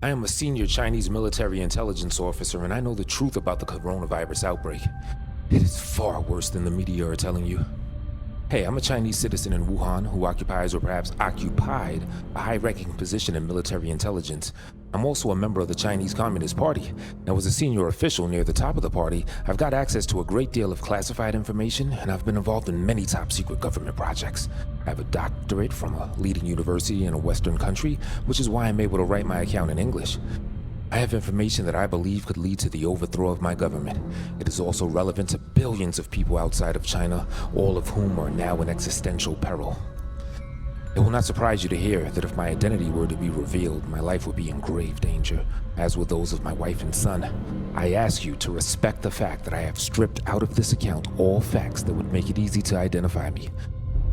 I am a senior Chinese military intelligence officer, and I know the truth about the coronavirus outbreak. It is far worse than the media are telling you. Hey, I'm a Chinese citizen in Wuhan who occupies, or perhaps occupied, a high-ranking position in military intelligence. I'm also a member of the Chinese Communist Party, and as a senior official near the top of the party, I've got access to a great deal of classified information, and I've been involved in many top-secret government projects. I have a doctorate from a leading university in a Western country, which is why I'm able to write my account in English. I have information that I believe could lead to the overthrow of my government. It is also relevant to billions of people outside of China, all of whom are now in existential peril. It will not surprise you to hear that if my identity were to be revealed, my life would be in grave danger, as would those of my wife and son. I ask you to respect the fact that I have stripped out of this account all facts that would make it easy to identify me.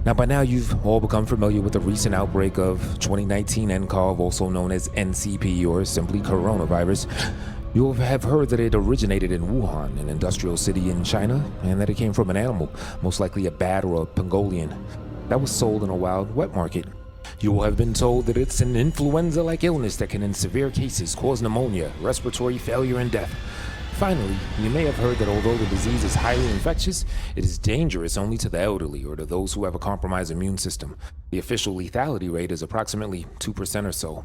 Now, by now, you've all become familiar with the recent outbreak of 2019 nCoV, also known as NCP, or simply coronavirus. You'll have heard that it originated in Wuhan, an industrial city in China, and that it came from an animal, most likely a bat or a pangolin, that was sold in a wild wet market. You will have been told that it's an influenza-like illness that can, in severe cases, cause pneumonia, respiratory failure, and death. Finally, you may have heard that although the disease is highly infectious, it is dangerous only to the elderly or to those who have a compromised immune system. The official lethality rate is approximately 2% or so.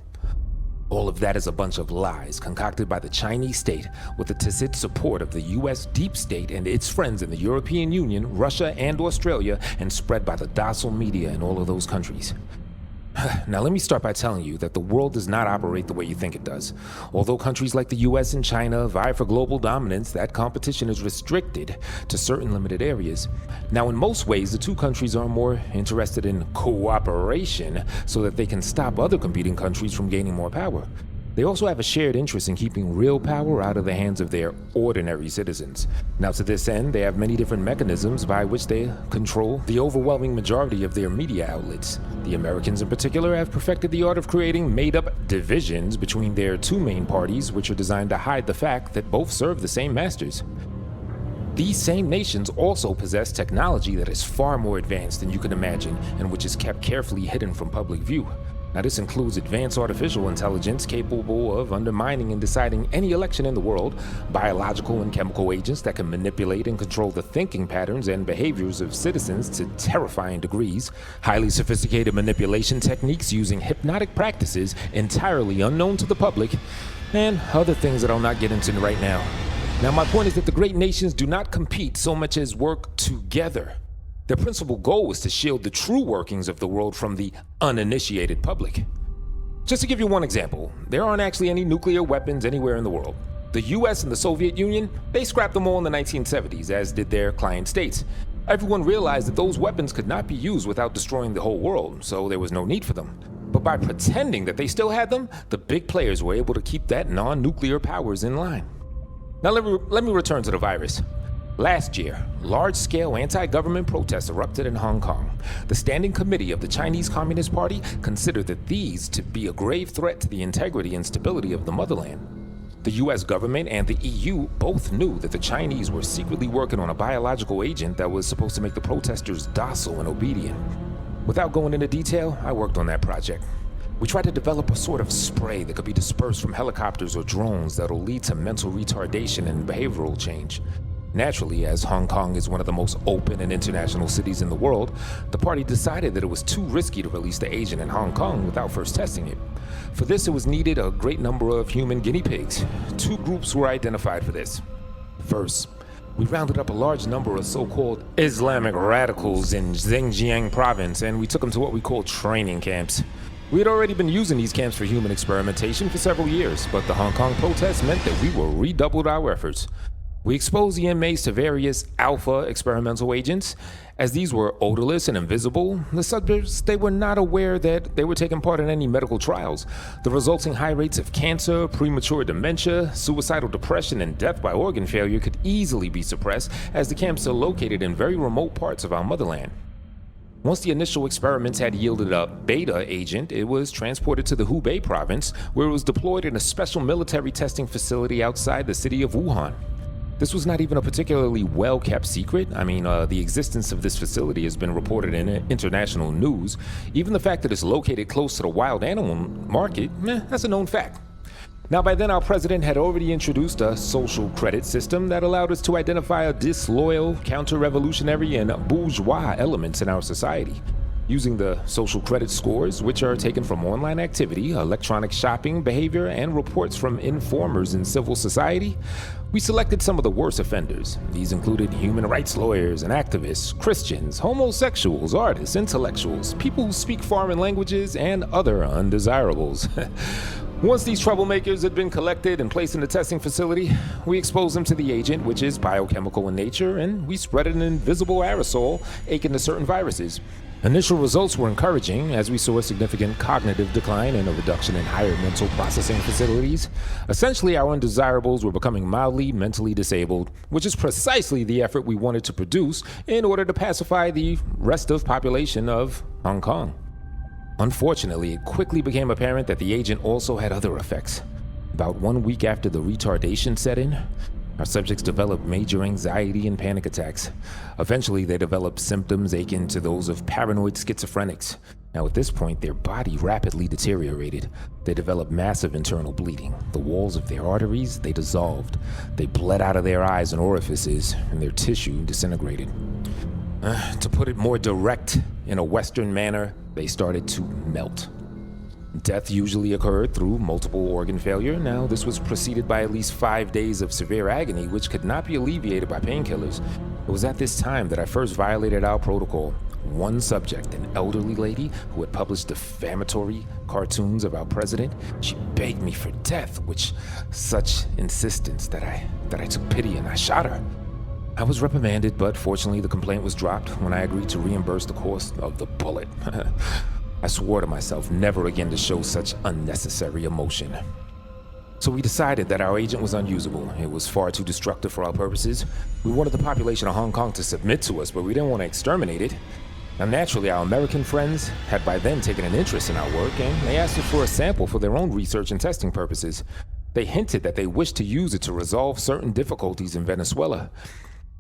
All of that is a bunch of lies concocted by the Chinese state with the tacit support of the US deep state and its friends in the European Union, Russia, and Australia, and spread by the docile media in all of those countries. Now let me start by telling you that the world does not operate the way you think it does. Although countries like the US and China vie for global dominance, that competition is restricted to certain limited areas. Now, in most ways, the two countries are more interested in cooperation so that they can stop other competing countries from gaining more power. They also have a shared interest in keeping real power out of the hands of their ordinary citizens. Now, to this end, they have many different mechanisms by which they control the overwhelming majority of their media outlets. The Americans in particular have perfected the art of creating made-up divisions between their two main parties, which are designed to hide the fact that both serve the same masters. These same nations also possess technology that is far more advanced than you can imagine, and which is kept carefully hidden from public view. Now, this includes advanced artificial intelligence capable of undermining and deciding any election in the world, biological and chemical agents that can manipulate and control the thinking patterns and behaviors of citizens to terrifying degrees, highly sophisticated manipulation techniques using hypnotic practices entirely unknown to the public, and other things that I'll not get into right now. Now, my point is that the great nations do not compete so much as work together. Their principal goal is to shield the true workings of the world from the uninitiated public. Just to give you one example, there aren't actually any nuclear weapons anywhere in the world. The US and the Soviet Union, they scrapped them all in the 1970s, as did their client states. Everyone realized that those weapons could not be used without destroying the whole world, so there was no need for them. But by pretending that they still had them, the big players were able to keep that non-nuclear powers in line. Now let me return to the virus. Last year, large-scale anti-government protests erupted in Hong Kong. The Standing Committee of the Chinese Communist Party considered that these to be a grave threat to the integrity and stability of the motherland. The US government and the EU both knew that the Chinese were secretly working on a biological agent that was supposed to make the protesters docile and obedient. Without going into detail, I worked on that project. We tried to develop a sort of spray that could be dispersed from helicopters or drones that'll lead to mental retardation and behavioral change. Naturally, as Hong Kong is one of the most open and international cities in the world, the party decided that it was too risky to release the agent in Hong Kong without first testing it. For this, it was needed a great number of human guinea pigs. Two groups were identified for this. First, we rounded up a large number of so-called Islamic radicals in Xinjiang province, and we took them to what we call training camps. We had already been using these camps for human experimentation for several years, but the Hong Kong protests meant that we were redoubled our efforts. We exposed the inmates to various alpha experimental agents. As these were odorless and invisible, the subjects, they were not aware that they were taking part in any medical trials. The resulting high rates of cancer, premature dementia, suicidal depression, and death by organ failure could easily be suppressed, as the camps are located in very remote parts of our motherland. Once the initial experiments had yielded a beta agent, it was transported to the Hubei province, where it was deployed in a special military testing facility outside the city of Wuhan. This was not even a particularly well-kept secret. The existence of this facility has been reported in international news. Even the fact that it's located close to the wild animal market, that's a known fact. Now, by then, our president had already introduced a social credit system that allowed us to identify disloyal, counter-revolutionary, and bourgeois elements in our society. Using the social credit scores, which are taken from online activity, electronic shopping behavior, and reports from informers in civil society, we selected some of the worst offenders. These included human rights lawyers and activists, Christians, homosexuals, artists, intellectuals, people who speak foreign languages, and other undesirables. Once these troublemakers had been collected and placed in the testing facility, we exposed them to the agent, which is biochemical in nature, and we spread an invisible aerosol akin to certain viruses. Initial results were encouraging, as we saw a significant cognitive decline and a reduction in higher mental processing facilities. Essentially, our undesirables were becoming mildly mentally disabled, which is precisely the effort we wanted to produce in order to pacify the rest of population of Hong Kong. Unfortunately, it quickly became apparent that the agent also had other effects. About 1 week after the retardation set in, our subjects developed major anxiety and panic attacks. Eventually, they developed symptoms akin to those of paranoid schizophrenics. Now, at this point, their body rapidly deteriorated. They developed massive internal bleeding. The walls of their arteries, they dissolved. They bled out of their eyes and orifices, and their tissue disintegrated. To put it more direct, in a Western manner, they started to melt. Death usually occurred through multiple organ failure. Now, this was preceded by at least 5 days of severe agony, which could not be alleviated by painkillers. It was at this time that I first violated our protocol. One subject, an elderly lady who had published defamatory cartoons of our president, she begged me for death, with such insistence that I took pity and I shot her. I was reprimanded, but fortunately the complaint was dropped when I agreed to reimburse the cost of the bullet. I swore to myself never again to show such unnecessary emotion. So we decided that our agent was unusable. It was far too destructive for our purposes. We wanted the population of Hong Kong to submit to us, but we didn't want to exterminate it. Now, naturally, our American friends had by then taken an interest in our work, and they asked us for a sample for their own research and testing purposes. They hinted that they wished to use it to resolve certain difficulties in Venezuela.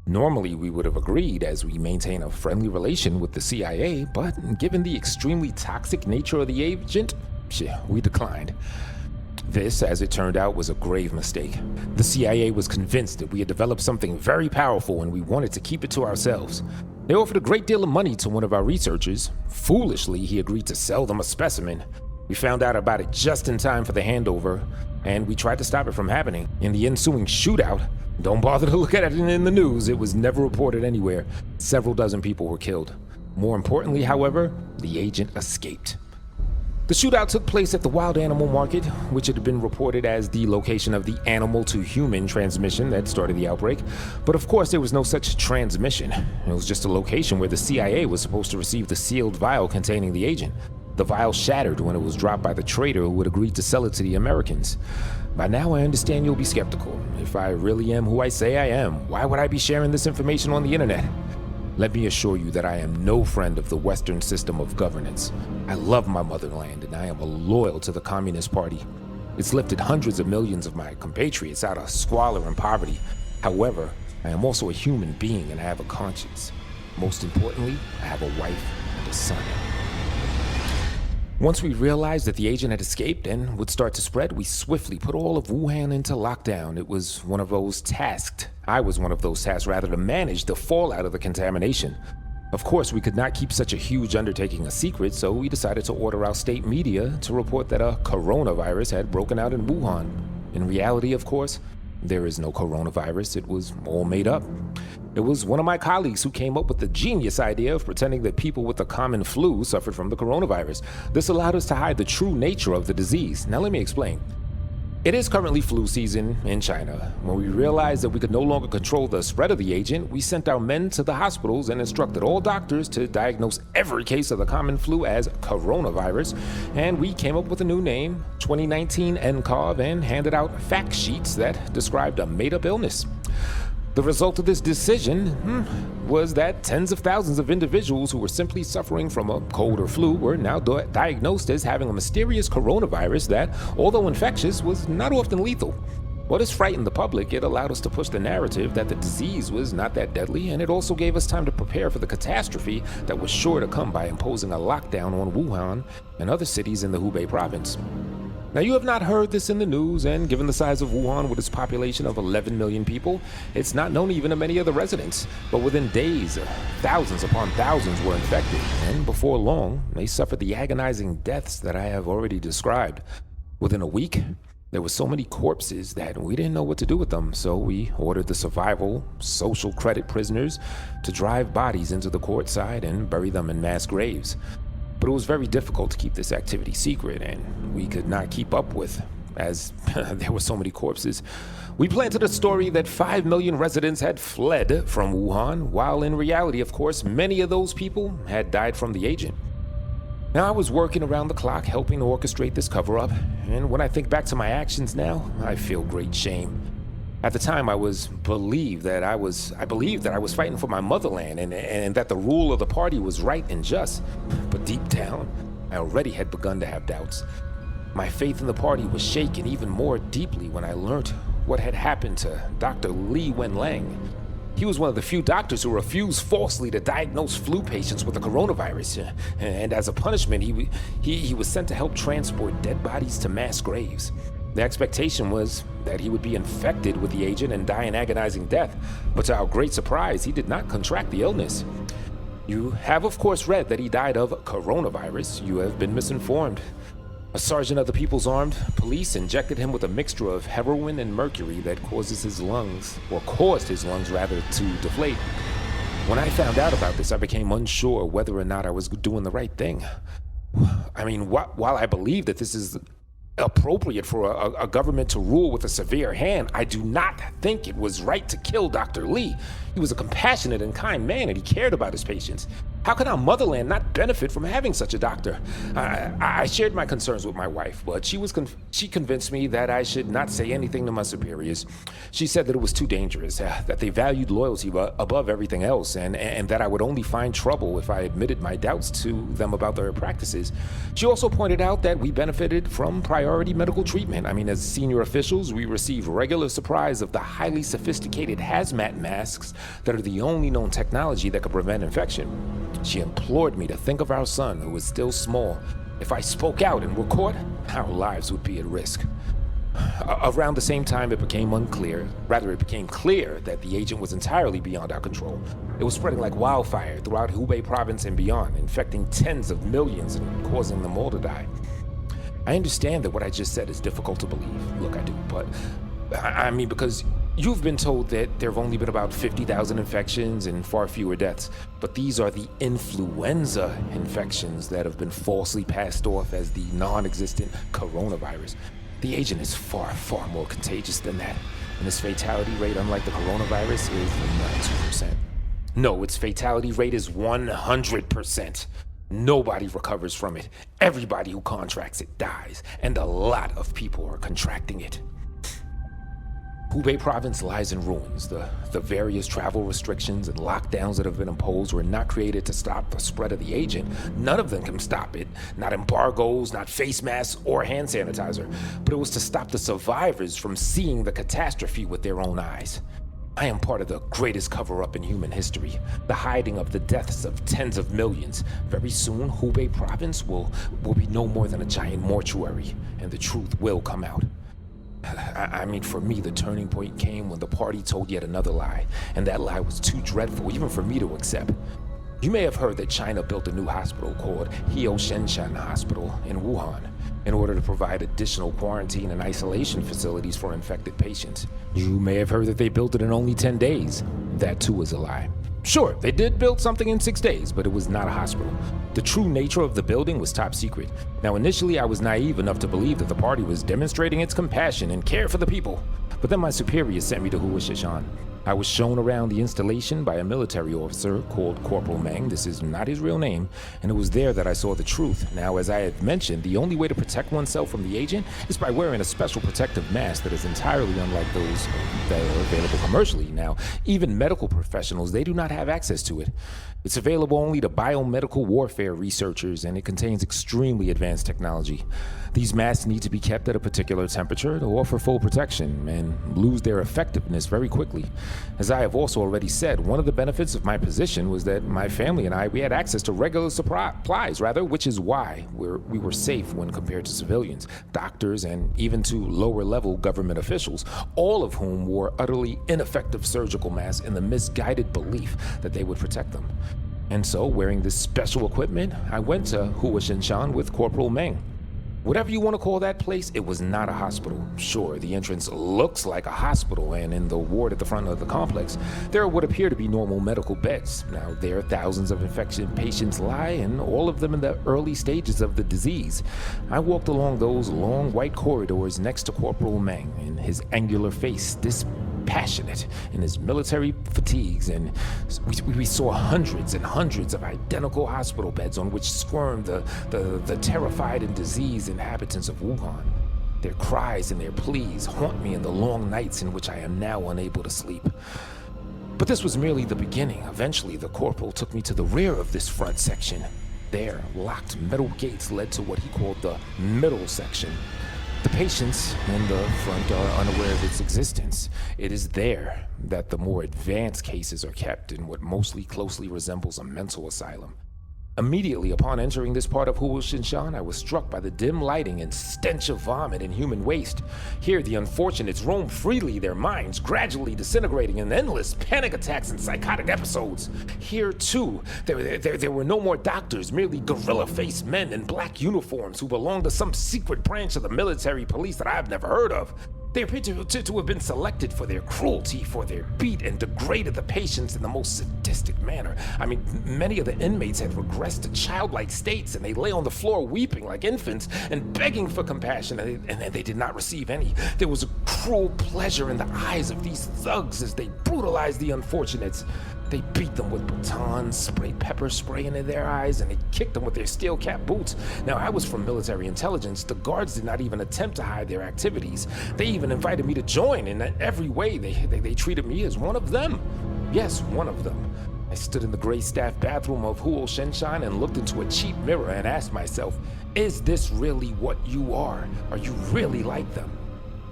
Normally, we would have agreed, as we maintain a friendly relation with the CIA, but given the extremely toxic nature of the agent, we declined. This, as it turned out, was a grave mistake. The CIA was convinced that we had developed something very powerful and we wanted to keep it to ourselves. They offered a great deal of money to one of our researchers. Foolishly, he agreed to sell them a specimen. We found out about it just in time for the handover, and we tried to stop it from happening. In the ensuing shootout, don't bother to look at it in the news, it was never reported anywhere. Several dozen people were killed. More importantly, however, the agent escaped. The shootout took place at the wild animal market, which had been reported as the location of the animal-to-human transmission that started the outbreak. But of course, there was no such transmission. It was just a location where the CIA was supposed to receive the sealed vial containing the agent. The vial shattered when it was dropped by the trader who had agreed to sell it to the Americans. By now, I understand you'll be skeptical. If I really am who I say I am, why would I be sharing this information on the internet? Let me assure you that I am no friend of the Western system of governance. I love my motherland, and I am loyal to the Communist Party. It's lifted hundreds of millions of my compatriots out of squalor and poverty. However, I am also a human being, and I have a conscience. Most importantly, I have a wife and a son. Once we realized that the agent had escaped and would start to spread, we swiftly put all of Wuhan into lockdown. I was one of those tasked to manage the fallout of the contamination. Of course, we could not keep such a huge undertaking a secret, so we decided to order our state media to report that a coronavirus had broken out in Wuhan. In reality, of course, there is no coronavirus. It was all made up. It was one of my colleagues who came up with the genius idea of pretending that people with the common flu suffered from the coronavirus. This allowed us to hide the true nature of the disease. Now let me explain. It is currently flu season in China. When we realized that we could no longer control the spread of the agent, we sent our men to the hospitals and instructed all doctors to diagnose every case of the common flu as coronavirus. And we came up with a new name, 2019 nCoV, and handed out fact sheets that described a made-up illness. The result of this decision was that tens of thousands of individuals who were simply suffering from a cold or flu were now diagnosed as having a mysterious coronavirus that, although infectious, was not often lethal. While this frightened the public, it allowed us to push the narrative that the disease was not that deadly, and it also gave us time to prepare for the catastrophe that was sure to come by imposing a lockdown on Wuhan and other cities in the Hubei province. Now, you have not heard this in the news, and given the size of Wuhan with its population of 11 million people, it's not known even to many of the residents. But within days, thousands upon thousands were infected, and before long, they suffered the agonizing deaths that I have already described. Within a week, there were so many corpses that we didn't know what to do with them, so we ordered the survival, social credit prisoners to drive bodies into the courtside and bury them in mass graves. But it was very difficult to keep this activity secret, and we could not keep up with, as there were so many corpses. We planted a story that 5 million residents had fled from Wuhan, while in reality, of course, many of those people had died from the agent. Now, I was working around the clock helping to orchestrate this cover-up, and when I think back to my actions now, I feel great shame. At the time, I believed that I was fighting for my motherland and that the rule of the party was right and just. But deep down, I already had begun to have doubts. My faith in the party was shaken even more deeply when I learned what had happened to Dr. Li Wenlang. He was one of the few doctors who refused falsely to diagnose flu patients with the coronavirus. And as a punishment, he was sent to help transport dead bodies to mass graves. The expectation was that he would be infected with the agent and die an agonizing death, but to our great surprise, he did not contract the illness. You have, of course, read that he died of coronavirus. You have been misinformed. A sergeant of the People's Armed Police injected him with a mixture of heroin and mercury that caused his lungs to deflate. When I found out about this, I became unsure whether or not I was doing the right thing. I mean, while I believe that this is appropriate for a government to rule with a severe hand, I do not think it was right to kill Dr. Li. He was a compassionate and kind man, and he cared about his patients. How can our motherland not benefit from having such a doctor? I shared my concerns with my wife, but she convinced me that I should not say anything to my superiors. She said that it was too dangerous, that they valued loyalty above everything else, and that I would only find trouble if I admitted my doubts to them about their practices. She also pointed out that we benefited from priority medical treatment. I mean, as senior officials, we received regular supplies of the highly sophisticated hazmat masks that are the only known technology that could prevent infection. She implored me to think of our son, who was still small. If I spoke out and were caught, our lives would be at risk. Around the same time, it became clear that the agent was entirely beyond our control. It was spreading like wildfire throughout Hubei province and beyond, infecting tens of millions and causing them all to die. I understand that what I just said is difficult to believe. Look, I do, but I mean, because you've been told that there have only been about 50,000 infections and far fewer deaths, but these are the influenza infections that have been falsely passed off as the non-existent coronavirus. The agent is far, far more contagious than that, and its fatality rate, unlike the coronavirus, is not 2%. No, its fatality rate is 100%. Nobody recovers from it. Everybody who contracts it dies, and a lot of people are contracting it. Hubei province lies in ruins. The various travel restrictions and lockdowns that have been imposed were not created to stop the spread of the agent. None of them can stop it. Not embargoes, not face masks, or hand sanitizer. But it was to stop the survivors from seeing the catastrophe with their own eyes. I am part of the greatest cover-up in human history, the hiding of the deaths of tens of millions. Very soon, Hubei province will be no more than a giant mortuary, and the truth will come out. I mean, for me, the turning point came when the party told yet another lie, and that lie was too dreadful even for me to accept. You may have heard that China built a new hospital called Heoshenshan Hospital in Wuhan in order to provide additional quarantine and isolation facilities for infected patients. You may have heard that they built it in only 10 days. That too is a lie. Sure, they did build something in 6 days, but it was not a hospital. The true nature of the building was top secret. Now, initially, I was naive enough to believe that the party was demonstrating its compassion and care for the people. But then my superiors sent me to Huashishan. I was shown around the installation by a military officer called Corporal Meng. This is not his real name, and it was there that I saw the truth. Now, as I had mentioned, the only way to protect oneself from the agent is by wearing a special protective mask that is entirely unlike those that are available commercially. Now, even medical professionals, they do not have access to it. It's available only to biomedical warfare researchers, and it contains extremely advanced technology. These masks need to be kept at a particular temperature to offer full protection and lose their effectiveness very quickly. As I have also already said, one of the benefits of my position was that my family and we had access to regular supplies, which is why we were safe when compared to civilians, doctors, and even to lower-level government officials, all of whom wore utterly ineffective surgical masks in the misguided belief that they would protect them. And so, wearing this special equipment, I went to Huashinshan with Corporal Meng. Whatever you want to call that place, it was not a hospital. Sure, the entrance looks like a hospital, and in the ward at the front of the complex, there would appear to be normal medical beds. Now, there thousands of infection patients lie, and all of them in the early stages of the disease. I walked along those long white corridors next to Corporal Meng, and his angular face dispassionate in his military fatigues, and we saw hundreds and hundreds of identical hospital beds on which squirmed the terrified and diseased inhabitants of Wuhan. Their cries and their pleas haunt me in the long nights in which I am now unable to sleep. But this was merely the beginning. Eventually, the corporal took me to the rear of this front section. There, locked metal gates led to what he called the middle section. The patients in the front are unaware of its existence. It is there that the more advanced cases are kept in what mostly closely resembles a mental asylum. Immediately upon entering this part of Huashinshan, I was struck by the dim lighting and stench of vomit and human waste. Here, the unfortunates roam freely, their minds gradually disintegrating in endless panic attacks and psychotic episodes. Here, too, there were no more doctors, merely gorilla-faced men in black uniforms who belonged to some secret branch of the military police that I have never heard of. They appear to have been selected for their cruelty, for their beat and degraded the patients in the most sadistic manner. I mean, many of the inmates had regressed to childlike states, and they lay on the floor weeping like infants and begging for compassion, and they did not receive any. There was a cruel pleasure in the eyes of these thugs as they brutalized the unfortunates. They beat them with batons, sprayed pepper spray into their eyes, and they kicked them with their steel-cap boots. Now, I was from military intelligence. The guards did not even attempt to hide their activities. They even invited me to join. In every way, they treated me as one of them. Yes, one of them. I stood in the gray staff bathroom of Huashinshan and looked into a cheap mirror and asked myself, is this really what you are? Are you really like them?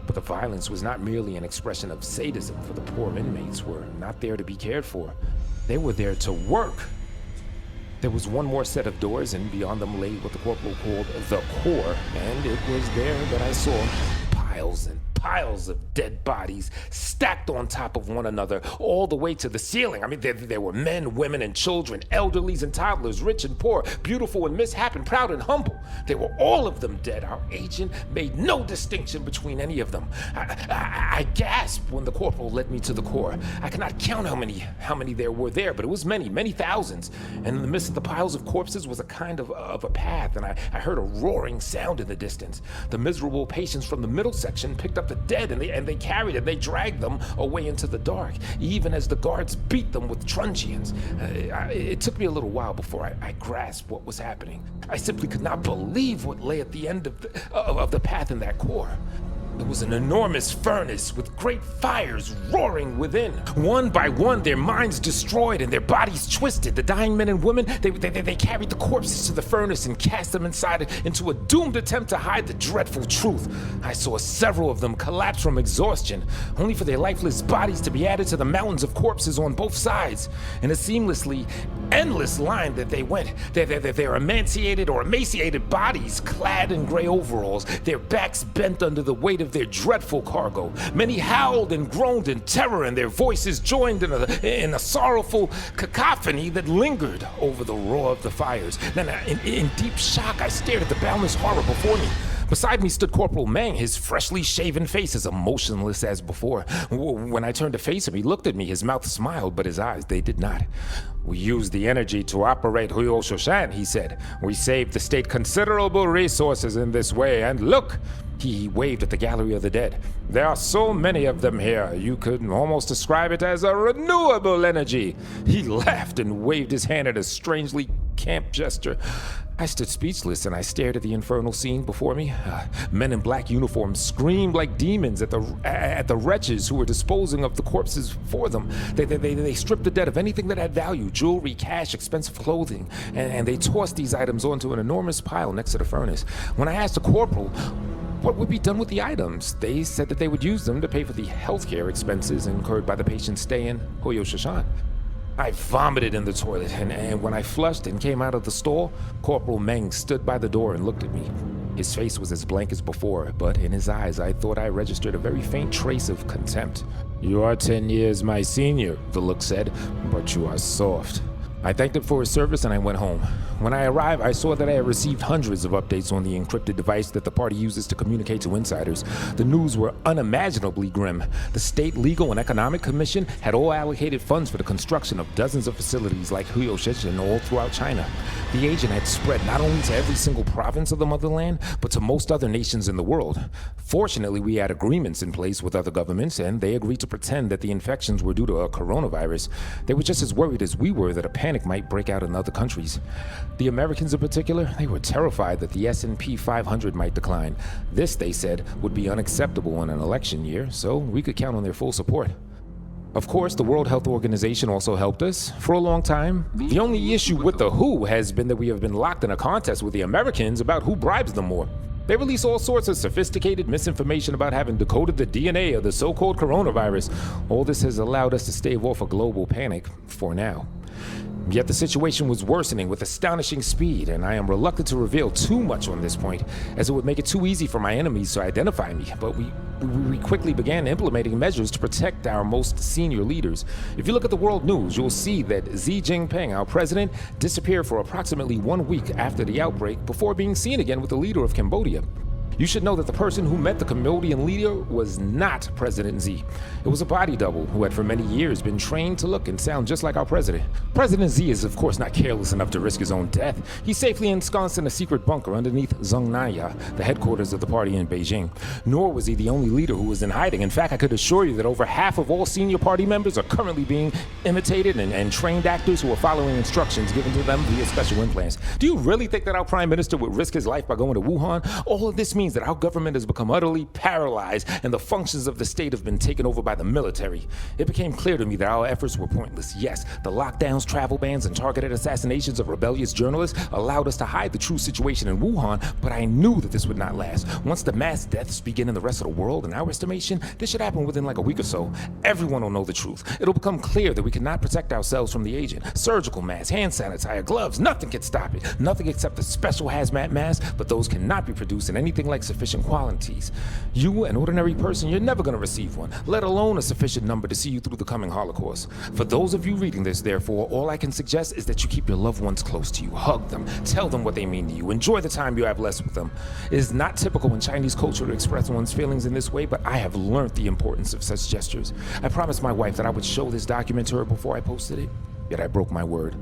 But the violence was not merely an expression of sadism, for the poor inmates were not there to be cared for. They were there to work. There was one more set of doors, and beyond them lay what the corporal called the core, and it was there that I saw piles and piles of dead bodies stacked on top of one another all the way to the ceiling. I mean, there were men, women, and children, elderlies and toddlers, rich and poor, beautiful and mishappen, proud and humble. They were all of them dead. Our agent made no distinction between any of them. I gasped when the corporal led me to the core. I cannot count how many there were there, but it was many thousands. And in the midst of the piles of corpses was a kind of a path, and I heard a roaring sound in the distance. The miserable patients from the middle section picked up the dead, and they carried it. They dragged them away into the dark, even as the guards beat them with truncheons. It took me a little while before I grasped what was happening. I simply could not believe what lay at the end of the path in that core. It was an enormous furnace with great fires roaring within. One by one, their minds destroyed and their bodies twisted. The dying men and women, they carried the corpses to the furnace and cast them inside it into a doomed attempt to hide the dreadful truth. I saw several of them collapse from exhaustion, only for their lifeless bodies to be added to the mountains of corpses on both sides. In a seamlessly endless line that they went, their emaciated bodies clad in gray overalls, their backs bent under the weight of their dreadful cargo. Many howled and groaned in terror, and their voices joined in a sorrowful cacophony that lingered over the roar of the fires. Then, in deep shock, I stared at the boundless horror before me. Beside me stood Corporal Meng, his freshly shaven face as emotionless as before. When I turned to face him, he looked at me. His mouth smiled, but his eyes, they did not. "We used the energy to operate Huashinshan," he said. "We saved the state considerable resources in this way, and look!" He waved at the gallery of the dead. "There are so many of them here, you could almost describe it as a renewable energy." He laughed and waved his hand in a strangely camp gesture. I stood speechless, and I stared at the infernal scene before me. Men in black uniforms screamed like demons at the wretches who were disposing of the corpses for them. They stripped the dead of anything that had value, jewelry, cash, expensive clothing, and they tossed these items onto an enormous pile next to the furnace. When I asked the corporal what would be done with the items. They said that they would use them to pay for the healthcare expenses incurred by the patient's stay in Hoyo Shashan. I vomited in the toilet, and when I flushed and came out of the stall, Corporal Meng stood by the door and looked at me. His face was as blank as before, but in his eyes I thought I registered a very faint trace of contempt. "You are 10 years my senior," the look said, "but you are soft." I thanked him for his service and I went home. When I arrived, I saw that I had received hundreds of updates on the encrypted device that the party uses to communicate to insiders. The news were unimaginably grim. The State Legal and Economic Commission had all allocated funds for the construction of dozens of facilities like Huyo Shenzhen all throughout China. The agent had spread not only to every single province of the motherland, but to most other nations in the world. Fortunately, we had agreements in place with other governments, and they agreed to pretend that the infections were due to a coronavirus. They were just as worried as we were that a panic might break out in other countries. The Americans in particular, they were terrified that the S&P 500 might decline. This, they said, would be unacceptable in an election year, so we could count on their full support. Of course, the World Health Organization also helped us. For a long time, the only issue with the WHO has been that we have been locked in a contest with the Americans about who bribes them more. They release all sorts of sophisticated misinformation about having decoded the DNA of the so-called coronavirus. All this has allowed us to stave off a global panic, for now. Yet the situation was worsening with astonishing speed, and I am reluctant to reveal too much on this point, as it would make it too easy for my enemies to identify me. But we quickly began implementing measures to protect our most senior leaders. If you look at the world news, you'll see that Xi Jinping, our president, disappeared for approximately 1 week after the outbreak before being seen again with the leader of Cambodia. You should know that the person who met the Cambodian leader was not President Xi. It was a body double who had for many years been trained to look and sound just like our president. President Xi is of course not careless enough to risk his own death. He's safely ensconced in a secret bunker underneath Zhongnaya, the headquarters of the party in Beijing. Nor was he the only leader who was in hiding. In fact, I could assure you that over half of all senior party members are currently being imitated and trained actors who are following instructions given to them via special implants. Do you really think that our prime minister would risk his life by going to Wuhan? All of this means that our government has become utterly paralyzed and the functions of the state have been taken over by the military. It became clear to me that our efforts were pointless. Yes, the lockdowns, travel bans, and targeted assassinations of rebellious journalists allowed us to hide the true situation in Wuhan, but I knew that this would not last. Once the mass deaths begin in the rest of the world, in our estimation, this should happen within like a week or so. Everyone will know the truth. It'll become clear that we cannot protect ourselves from the agent. Surgical masks, hand sanitizer, gloves, nothing can stop it. Nothing except the special hazmat masks, but those cannot be produced in anything like sufficient qualities. You, an ordinary person, you're never going to receive one, let alone a sufficient number to see you through the coming Holocaust. For those of you reading this, therefore, all I can suggest is that you keep your loved ones close to you. Hug them. Tell them what they mean to you. Enjoy the time you have less with them. It is not typical in Chinese culture to express one's feelings in this way, but I have learned the importance of such gestures. I promised my wife that I would show this document to her before I posted it. Yet I broke my word.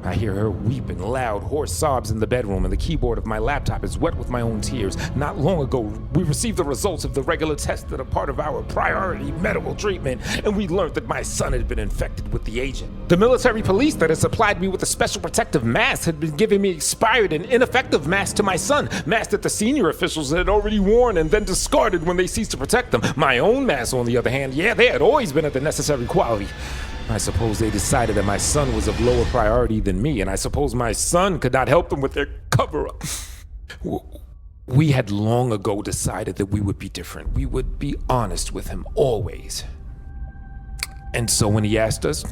I hear her weeping loud, hoarse sobs in the bedroom, and the keyboard of my laptop is wet with my own tears. Not long ago, we received the results of the regular tests that are part of our priority medical treatment, and we learned that my son had been infected with the agent. The military police that had supplied me with a special protective mask had been giving me expired and ineffective masks to my son, masks that the senior officials had already worn and then discarded when they ceased to protect them. My own masks, on the other hand, they had always been at the necessary quality. I suppose they decided that my son was of lower priority than me, and I suppose my son could not help them with their cover-up. We had long ago decided that we would be different. We would be honest with him, always. And so when he asked us,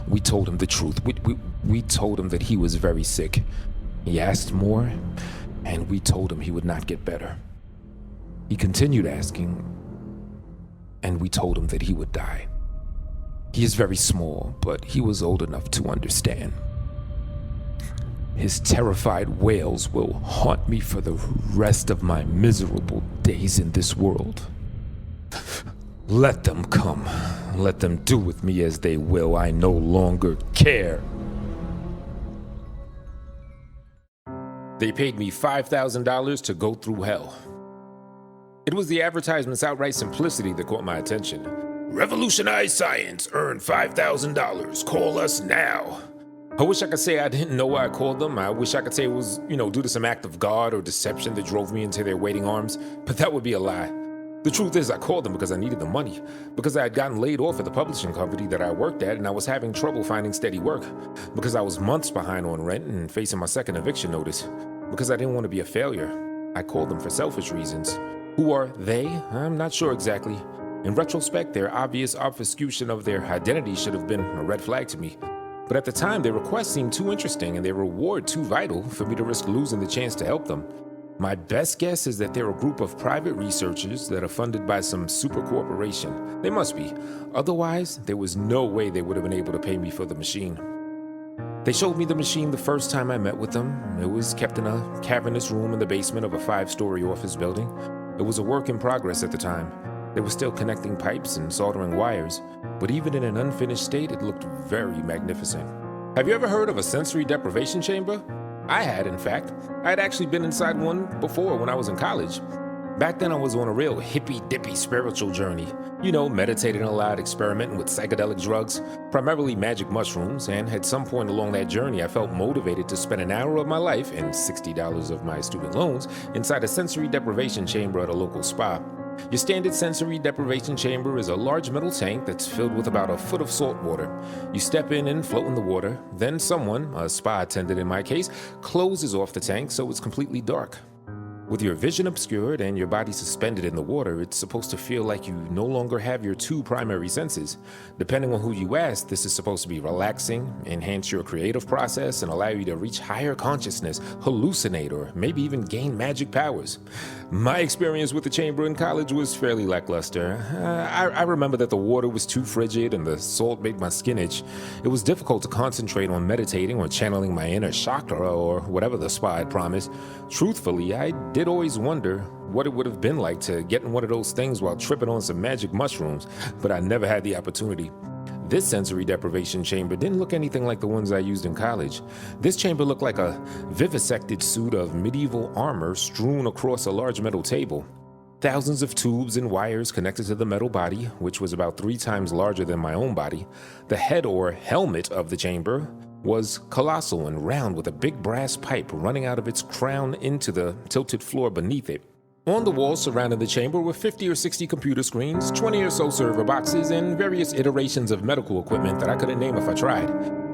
we told him the truth. We told him that he was very sick. He asked more, and we told him he would not get better. He continued asking, and we told him that he would die. He is very small, but he was old enough to understand. His terrified wails will haunt me for the rest of my miserable days in this world. Let them come. Let them do with me as they will. I no longer care. They paid me $5,000 to go through hell. It was the advertisement's outright simplicity that caught my attention. Revolutionize science, earn $5,000, call us now. I wish I could say I didn't know why I called them. I wish I could say it was, due to some act of God or deception that drove me into their waiting arms, but that would be a lie. The truth is I called them because I needed the money, because I had gotten laid off at the publishing company that I worked at and I was having trouble finding steady work, because I was months behind on rent and facing my second eviction notice, because I didn't want to be a failure. I call them for selfish reasons. Who are they? I'm not sure exactly. In retrospect, their obvious obfuscation of their identity should have been a red flag to me. But at the time, their request seemed too interesting and their reward too vital for me to risk losing the chance to help them. My best guess is that they're a group of private researchers that are funded by some super corporation. They must be. Otherwise, there was no way they would have been able to pay me for the machine. They showed me the machine the first time I met with them. It was kept in a cavernous room in the basement of a 5-story office building. It was a work in progress at the time. They were still connecting pipes and soldering wires, but even in an unfinished state, it looked very magnificent. Have you ever heard of a sensory deprivation chamber? I had, in fact. I had actually been inside one before when I was in college. Back then I was on a real hippy-dippy spiritual journey. You know, meditating a lot, experimenting with psychedelic drugs, primarily magic mushrooms, and at some point along that journey I felt motivated to spend an hour of my life and $60 of my student loans inside a sensory deprivation chamber at a local spa. Your standard sensory deprivation chamber is a large metal tank that's filled with about a foot of salt water. You step in and float in the water, then someone, a spa attendant in my case, closes off the tank so it's completely dark. With your vision obscured and your body suspended in the water, it's supposed to feel like you no longer have your two primary senses. Depending on who you ask, this is supposed to be relaxing, enhance your creative process, and allow you to reach higher consciousness, hallucinate, or maybe even gain magic powers. My experience with the chamber in college was fairly lackluster. I remember that the water was too frigid and the salt made my skin itch. It was difficult to concentrate on meditating or channeling my inner chakra or whatever the spa had promised. Truthfully, I did always wonder what it would have been like to get in one of those things while tripping on some magic mushrooms, but I never had the opportunity. This sensory deprivation chamber didn't look anything like the ones I used in college. This chamber looked like a vivisected suit of medieval armor strewn across a large metal table. Thousands of tubes and wires connected to the metal body, which was about 3 times larger than my own body. The head or helmet of the chamber was colossal and round with a big brass pipe running out of its crown into the tilted floor beneath it. On the walls surrounding the chamber were 50 or 60 computer screens, 20 or so server boxes, and various iterations of medical equipment that I couldn't name if I tried.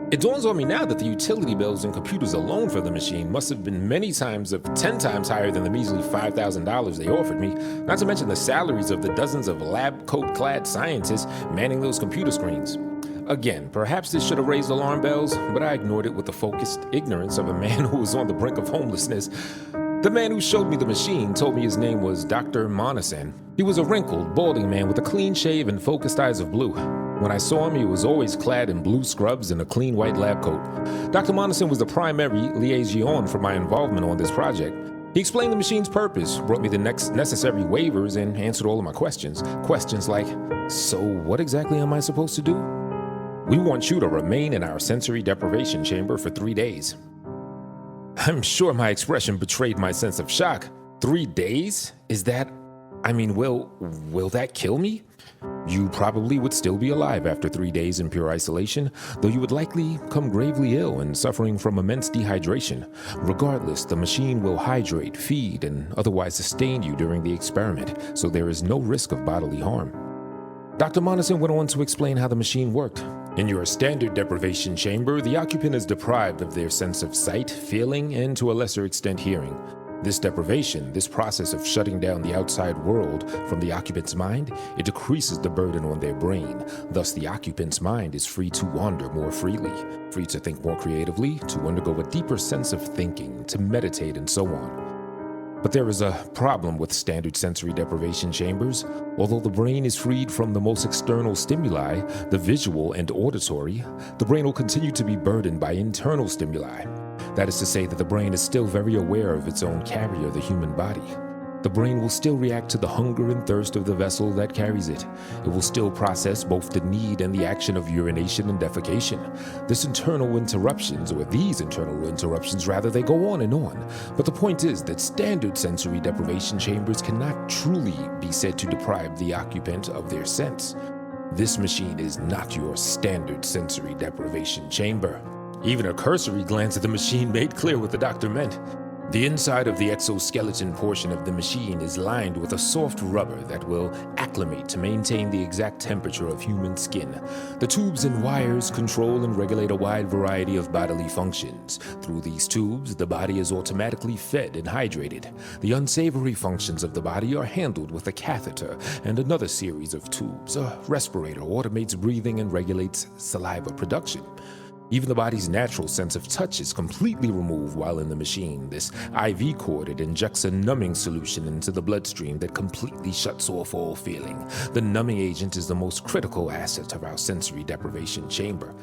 It dawns on me now that the utility bills and computers alone for the machine must have been many times of 10 times higher than the measly $5,000 they offered me, not to mention the salaries of the dozens of lab coat-clad scientists manning those computer screens. Again, perhaps this should have raised alarm bells, but I ignored it with the focused ignorance of a man who was on the brink of homelessness. The man who showed me the machine told me his name was Dr. Monasen. He was a wrinkled, balding man with a clean shave and focused eyes of blue. When I saw him, he was always clad in blue scrubs and a clean white lab coat. Dr. Monasen was the primary liaison for my involvement on this project. He explained the machine's purpose, brought me the next necessary waivers, and answered all of my questions. Questions like, so what exactly am I supposed to do? We want you to remain in our sensory deprivation chamber for 3 days. I'm sure my expression betrayed my sense of shock. 3 days? Will that kill me? You probably would still be alive after 3 days in pure isolation, though you would likely come gravely ill and suffering from immense dehydration. Regardless, the machine will hydrate, feed, and otherwise sustain you during the experiment, so there is no risk of bodily harm. Dr. Monasen went on to explain how the machine worked. In your standard deprivation chamber, the occupant is deprived of their sense of sight, feeling, and to a lesser extent hearing. This deprivation, this process of shutting down the outside world from the occupant's mind, it decreases the burden on their brain. Thus, the occupant's mind is free to wander more freely, free to think more creatively, to undergo a deeper sense of thinking, to meditate, and so on. But there is a problem with standard sensory deprivation chambers. Although the brain is freed from the most external stimuli, the visual and auditory, the brain will continue to be burdened by internal stimuli. That is to say that the brain is still very aware of its own carrier, the human body. The brain will still react to the hunger and thirst of the vessel that carries it. It will still process both the need and the action of urination and defecation. These internal interruptions, they go on and on. But the point is that standard sensory deprivation chambers cannot truly be said to deprive the occupant of their sense. This machine is not your standard sensory deprivation chamber. Even a cursory glance at the machine made clear what the doctor meant. The inside of the exoskeleton portion of the machine is lined with a soft rubber that will act acclimate to maintain the exact temperature of human skin. The tubes and wires control and regulate a wide variety of bodily functions. Through these tubes, the body is automatically fed and hydrated. The unsavory functions of the body are handled with a catheter and another series of tubes. A respirator automates breathing and regulates saliva production. Even the body's natural sense of touch is completely removed while in the machine. This IV cord, it injects a numbing solution into the bloodstream that completely shuts off all feeling. The numbing agent is the most critical asset of our sensory deprivation chamber.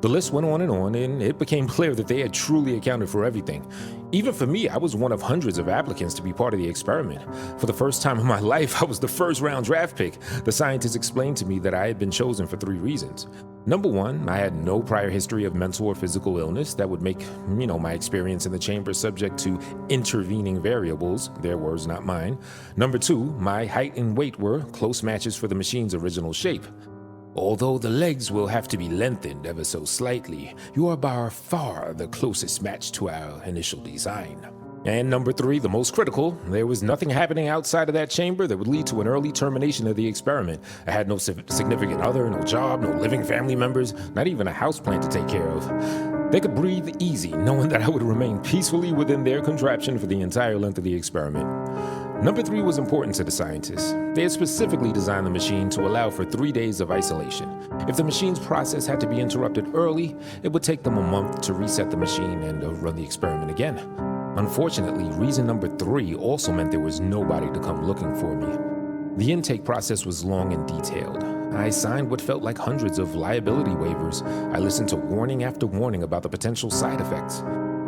The list went on, and it became clear that they had truly accounted for everything. Even for me, I was one of hundreds of applicants to be part of the experiment. For the first time in my life, I was the first-round draft pick. The scientists explained to me that I had been chosen for 3 reasons. Number 1, I had no prior history of mental or physical illness that would make, my experience in the chamber subject to intervening variables, their words, not mine. Number 2, my height and weight were close matches for the machine's original shape. Although the legs will have to be lengthened ever so slightly, you are by far the closest match to our initial design. And number 3, the most critical, there was nothing happening outside of that chamber that would lead to an early termination of the experiment. I had no significant other, no job, no living family members, not even a houseplant to take care of. They could breathe easy, knowing that I would remain peacefully within their contraption for the entire length of the experiment. Number 3 was important to the scientists. They had specifically designed the machine to allow for 3 days of isolation. If the machine's process had to be interrupted early, it would take them a month to reset the machine and run the experiment again. Unfortunately, reason number 3 also meant there was nobody to come looking for me. The intake process was long and detailed. I signed what felt like hundreds of liability waivers. I listened to warning after warning about the potential side effects.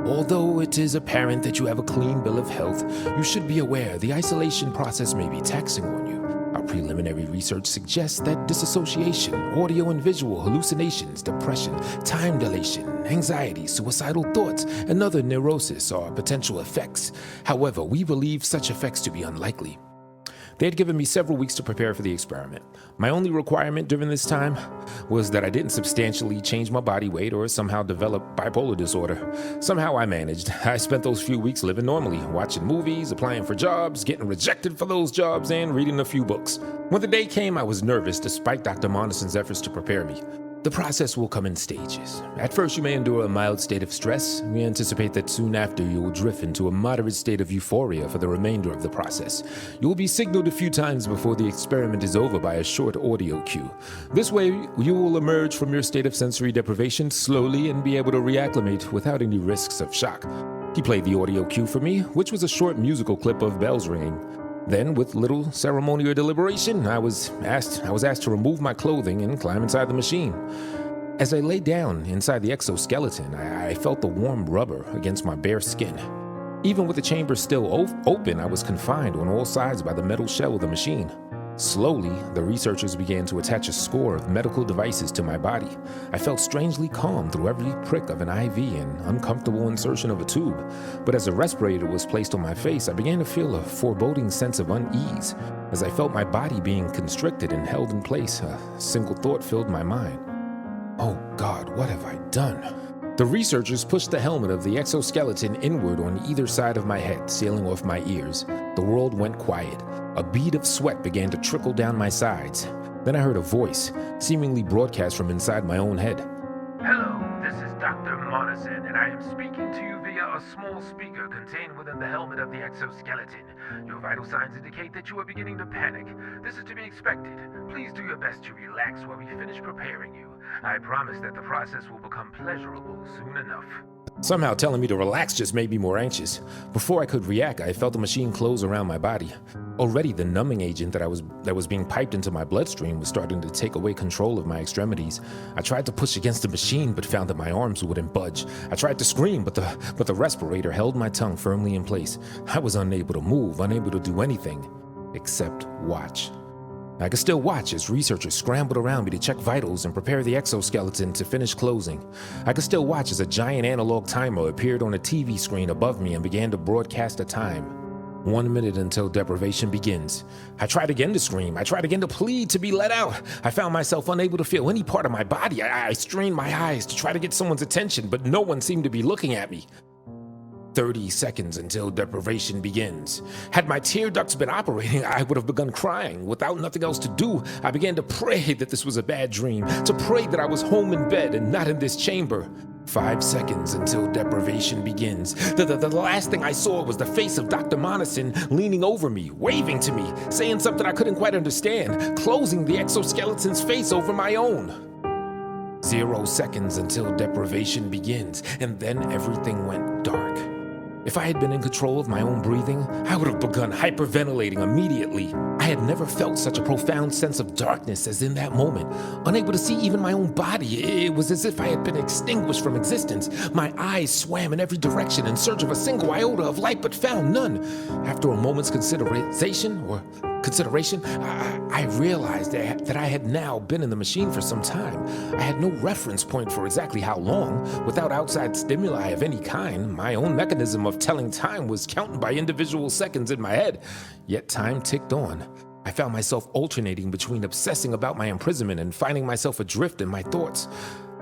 Although it is apparent that you have a clean bill of health, you should be aware the isolation process may be taxing on you. Our preliminary research suggests that disassociation, audio and visual hallucinations, depression, time dilation, anxiety, suicidal thoughts, and other neurosis are potential effects. However, we believe such effects to be unlikely. They had given me several weeks to prepare for the experiment. My only requirement during this time was that I didn't substantially change my body weight or somehow develop bipolar disorder. Somehow I managed. I spent those few weeks living normally, watching movies, applying for jobs, getting rejected for those jobs, and reading a few books. When the day came, I was nervous despite Dr. Monison's efforts to prepare me. The process will come in stages. At first, you may endure a mild state of stress. We anticipate that soon after, you will drift into a moderate state of euphoria for the remainder of the process. You will be signaled a few times before the experiment is over by a short audio cue. This way, you will emerge from your state of sensory deprivation slowly and be able to reacclimate without any risks of shock. He played the audio cue for me, which was a short musical clip of bells ringing. Then, with little ceremony or deliberation, I was asked to remove my clothing and climb inside the machine. As I lay down inside the exoskeleton, I felt the warm rubber against my bare skin. Even with the chamber still open, I was confined on all sides by the metal shell of the machine. Slowly, the researchers began to attach a score of medical devices to my body. I felt strangely calm through every prick of an IV and uncomfortable insertion of a tube. But as a respirator was placed on my face, I began to feel a foreboding sense of unease. As I felt my body being constricted and held in place, a single thought filled my mind. Oh God, what have I done? The researchers pushed the helmet of the exoskeleton inward on either side of my head, sealing off my ears. The world went quiet. A bead of sweat began to trickle down my sides. Then I heard a voice, seemingly broadcast from inside my own head. Hello, this is Dr. Monison, and I am speaking to you via a small speaker contained within the helmet of the exoskeleton. Your vital signs indicate that you are beginning to panic. This is to be expected. Please do your best to relax while we finish preparing you. I promise that the process will become pleasurable soon enough. Somehow telling me to relax just made me more anxious. Before I could react, I felt the machine close around my body. Already the numbing agent that was being piped into my bloodstream was starting to take away control of my extremities. I tried to push against the machine but found that my arms wouldn't budge. I tried to scream, but the respirator held my tongue firmly in place. I was unable to move, unable to do anything except watch. I could still watch as researchers scrambled around me to check vitals and prepare the exoskeleton to finish closing. I could still watch as a giant analog timer appeared on a TV screen above me and began to broadcast a time. 1 minute until deprivation begins. I tried again to scream. I tried again to plead to be let out. I found myself unable to feel any part of my body. I strained my eyes to try to get someone's attention, but no one seemed to be looking at me. 30 seconds until deprivation begins. Had my tear ducts been operating, I would have begun crying. Without nothing else to do, I began to pray that this was a bad dream, to pray that I was home in bed and not in this chamber. 5 seconds until deprivation begins. The last thing I saw was the face of Dr. Monison leaning over me, waving to me, saying something I couldn't quite understand, closing the exoskeleton's face over my own. 0 seconds until deprivation begins, and then everything went dark. If I had been in control of my own breathing, I would have begun hyperventilating immediately. I had never felt such a profound sense of darkness as in that moment. Unable to see even my own body, it was as if I had been extinguished from existence. My eyes swam in every direction in search of a single iota of light, but found none. After a moment's consideration, I realized that I had now been in the machine for some time. I had no reference point for exactly how long. Without outside stimuli of any kind, my own mechanism of telling time was counted by individual seconds in my head. Yet time ticked on. I found myself alternating between obsessing about my imprisonment and finding myself adrift in my thoughts.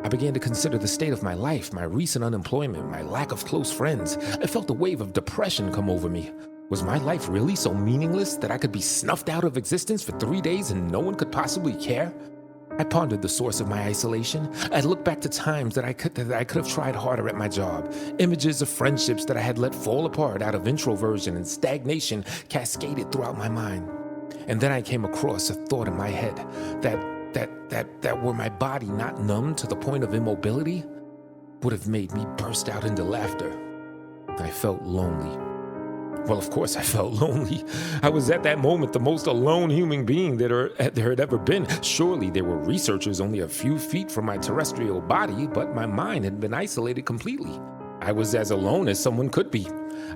I began to consider the state of my life, my recent unemployment, my lack of close friends. I felt a wave of depression come over me. Was my life really so meaningless that I could be snuffed out of existence for 3 days and no one could possibly care? I pondered the source of my isolation. I looked back to times that I could have tried harder at my job. Images of friendships that I had let fall apart out of introversion and stagnation cascaded throughout my mind. And then I came across a thought in my head that were my body not numb to the point of immobility would have made me burst out into laughter. I felt lonely. Well, of course I felt lonely. I was at that moment the most alone human being there had ever been. Surely there were researchers only a few feet from my terrestrial body, but my mind had been isolated completely. I was as alone as someone could be.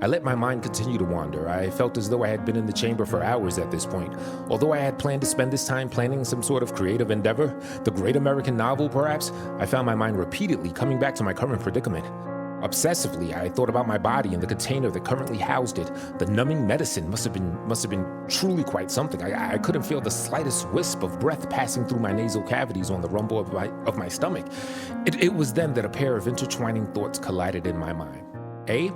I let my mind continue to wander. I felt as though I had been in the chamber for hours at this point. Although I had planned to spend this time planning some sort of creative endeavor, the great American novel perhaps, I found my mind repeatedly coming back to my current predicament. Obsessively, I thought about my body and the container that currently housed it. The numbing medicine must have been truly quite something. I couldn't feel the slightest wisp of breath passing through my nasal cavities on the rumble of my stomach. It was then that a pair of intertwining thoughts collided in my mind. A,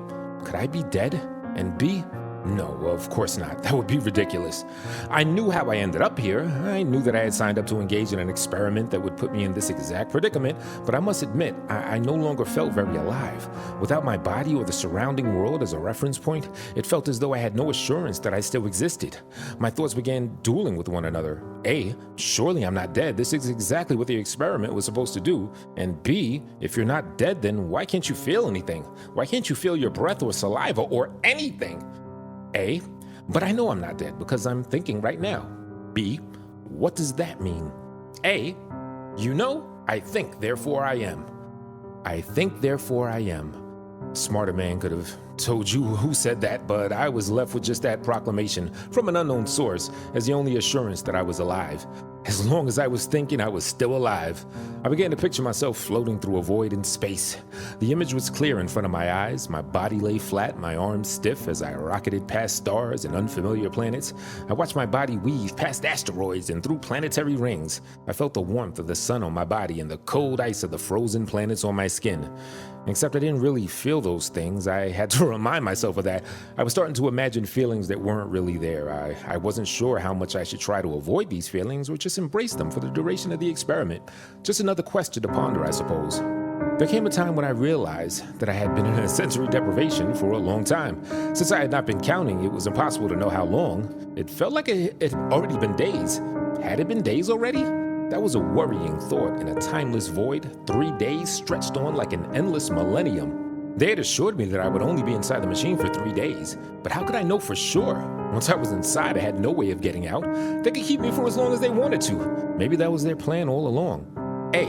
could I be dead? And B, no, of course not. That would be ridiculous. I knew how I ended up here. I knew that I had signed up to engage in an experiment that would put me in this exact predicament, but I must admit, I no longer felt very alive. Without my body or the surrounding world as a reference point, it felt as though I had no assurance that I still existed. My thoughts began dueling with one another. A, surely I'm not dead. This is exactly what the experiment was supposed to do. And B, if you're not dead, then why can't you feel anything? Why can't you feel your breath or saliva or anything? A, but I know I'm not dead because I'm thinking right now. B, what does that mean? A, you know, I think, therefore I am. I think, therefore I am. A smarter man could have told you who said that, but I was left with just that proclamation from an unknown source as the only assurance that I was alive. As long as I was thinking, I was still alive. I began to picture myself floating through a void in space. The image was clear in front of my eyes. My body lay flat, my arms stiff as I rocketed past stars and unfamiliar planets. I watched my body weave past asteroids and through planetary rings. I felt the warmth of the sun on my body and the cold ice of the frozen planets on my skin. Except I didn't really feel those things. I had to remind myself of that. I was starting to imagine feelings that weren't really there. I wasn't sure how much I should try to avoid these feelings or just embrace them for the duration of the experiment. Just another question to ponder, I suppose. There came a time when I realized that I had been in a sensory deprivation for a long time. Since I had not been counting, it was impossible to know how long. It felt like it had already been days. Had it been days already? That was a worrying thought in a timeless void. 3 days stretched on like an endless millennium. They had assured me that I would only be inside the machine for 3 days. But how could I know for sure? Once I was inside, I had no way of getting out. They could keep me for as long as they wanted to. Maybe that was their plan all along. A,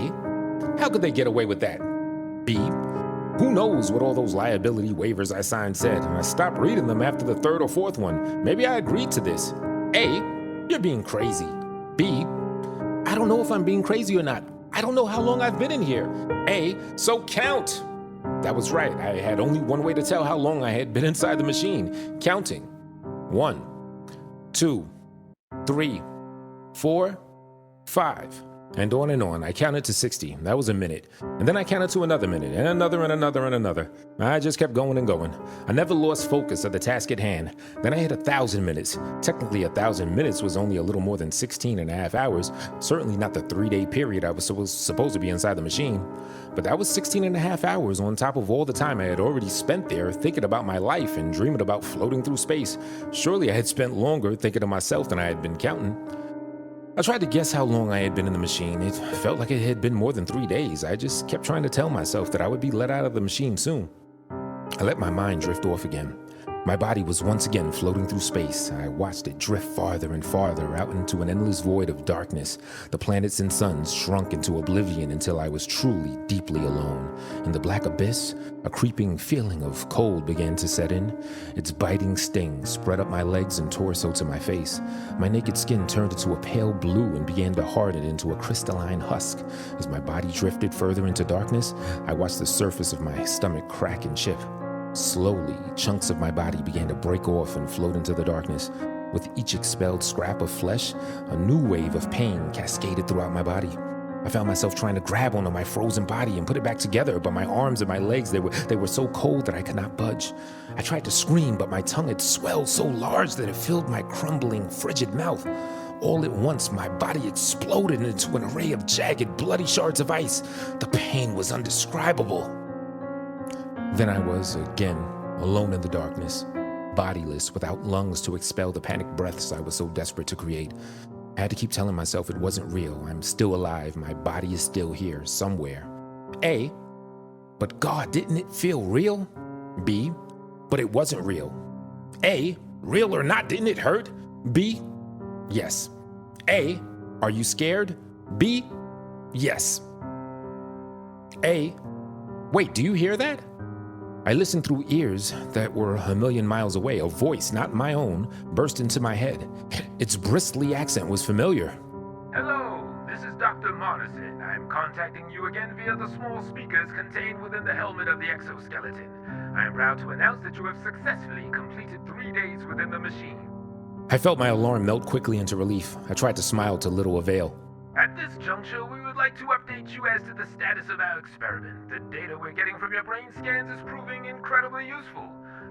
how could they get away with that? B, who knows what all those liability waivers I signed said, and I stopped reading them after the third or fourth one. Maybe I agreed to this. A, you're being crazy. B, I don't know if I'm being crazy or not. I don't know how long I've been in here. A, so count. That was right. I had only one way to tell how long I had been inside the machine. Counting. 1, 2, 3, 4, 5. And on and on. I counted to 60. That was a minute. And then I counted to another minute, and another, and another, and another. I just kept going and going. I never lost focus of the task at hand. Then I hit 1,000 minutes. Technically, 1,000 minutes was only a little more than 16 and a half hours. Certainly not the 3-day period I was supposed to be inside the machine. But that was 16 and a half hours on top of all the time I had already spent there thinking about my life and dreaming about floating through space. Surely I had spent longer thinking of myself than I had been counting. I tried to guess how long I had been in the machine. It felt like it had been more than 3 days. I just kept trying to tell myself that I would be let out of the machine soon. I let my mind drift off again. My body was once again floating through space. I watched it drift farther and farther out into an endless void of darkness. The planets and suns shrunk into oblivion until I was truly, deeply alone. In the black abyss, a creeping feeling of cold began to set in. Its biting sting spread up my legs and torso to my face. My naked skin turned into a pale blue and began to harden into a crystalline husk. As my body drifted further into darkness, I watched the surface of my stomach crack and chip. Slowly, chunks of my body began to break off and float into the darkness. With each expelled scrap of flesh, a new wave of pain cascaded throughout my body. I found myself trying to grab onto my frozen body and put it back together, but my arms and my legs, they were so cold that I could not budge. I tried to scream, but my tongue had swelled so large that it filled my crumbling, frigid mouth. All at once, my body exploded into an array of jagged, bloody shards of ice. The pain was indescribable. Then I was, again, alone in the darkness, bodiless, without lungs to expel the panic breaths I was so desperate to create. I had to keep telling myself it wasn't real. I'm still alive. My body is still here, somewhere. A, but God, didn't it feel real? B, but it wasn't real. A, real or not, didn't it hurt? B, yes. A, are you scared? B, yes. A, wait, do you hear that? I listened through ears that were a million miles away. A voice, not my own, burst into my head. Its bristly accent was familiar. Hello, this is Dr. Morrison. I'm contacting you again via the small speakers contained within the helmet of the exoskeleton. I am proud to announce that you have successfully completed 3 days within the machine. I felt my alarm melt quickly into relief. I tried to smile to little avail. At this juncture, we would like to update you as to the status of our experiment. The data we're getting from your brain scans is proving incredibly useful.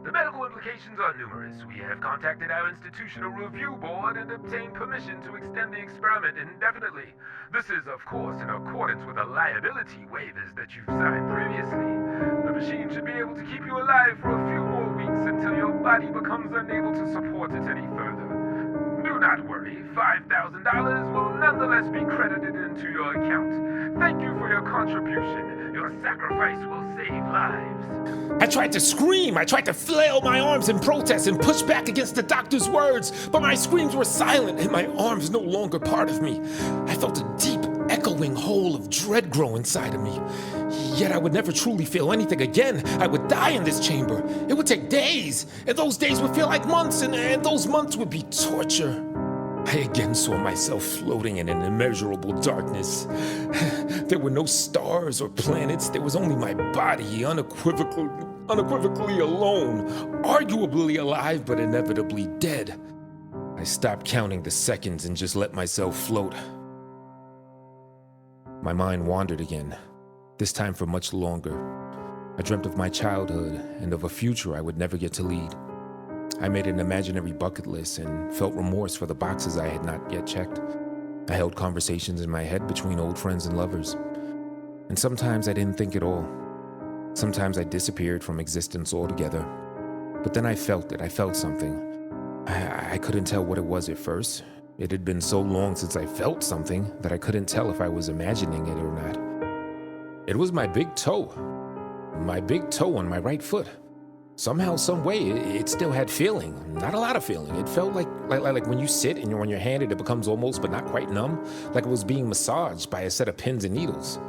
The medical implications are numerous. We have contacted our institutional review board and obtained permission to extend the experiment indefinitely. This is, of course, in accordance with the liability waivers that you've signed previously. The machine should be able to keep you alive for a few more weeks until your body becomes unable to support it any further. Do not worry, $5,000 will nonetheless be credited into your account. Thank you for your contribution. Your sacrifice will save lives. I tried to scream. I tried to flail my arms in protest and push back against the doctor's words, but my screams were silent and my arms no longer part of me. I felt a deep, echoing hole of dread grow inside of me. Yet I would never truly feel anything again. I would die in this chamber. It would take days, and those days would feel like months, and those months would be torture. I again saw myself floating in an immeasurable darkness. There were no stars or planets. There was only my body, unequivocally alone, arguably alive, but inevitably dead. I stopped counting the seconds and just let myself float. My mind wandered again, this time for much longer. I dreamt of my childhood and of a future I would never get to lead. I made an imaginary bucket list and felt remorse for the boxes I had not yet checked. I held conversations in my head between old friends and lovers. And sometimes I didn't think at all. Sometimes I disappeared from existence altogether. But then I felt it. I felt something. I couldn't tell what it was at first. It had been so long since I felt something that I couldn't tell if I was imagining it or not. It was my big toe. My big toe on my right foot. Somehow, some way, it still had feeling. Not a lot of feeling. It felt like when you sit and you're on your hand and it becomes almost but not quite numb, like it was being massaged by a set of pins and needles.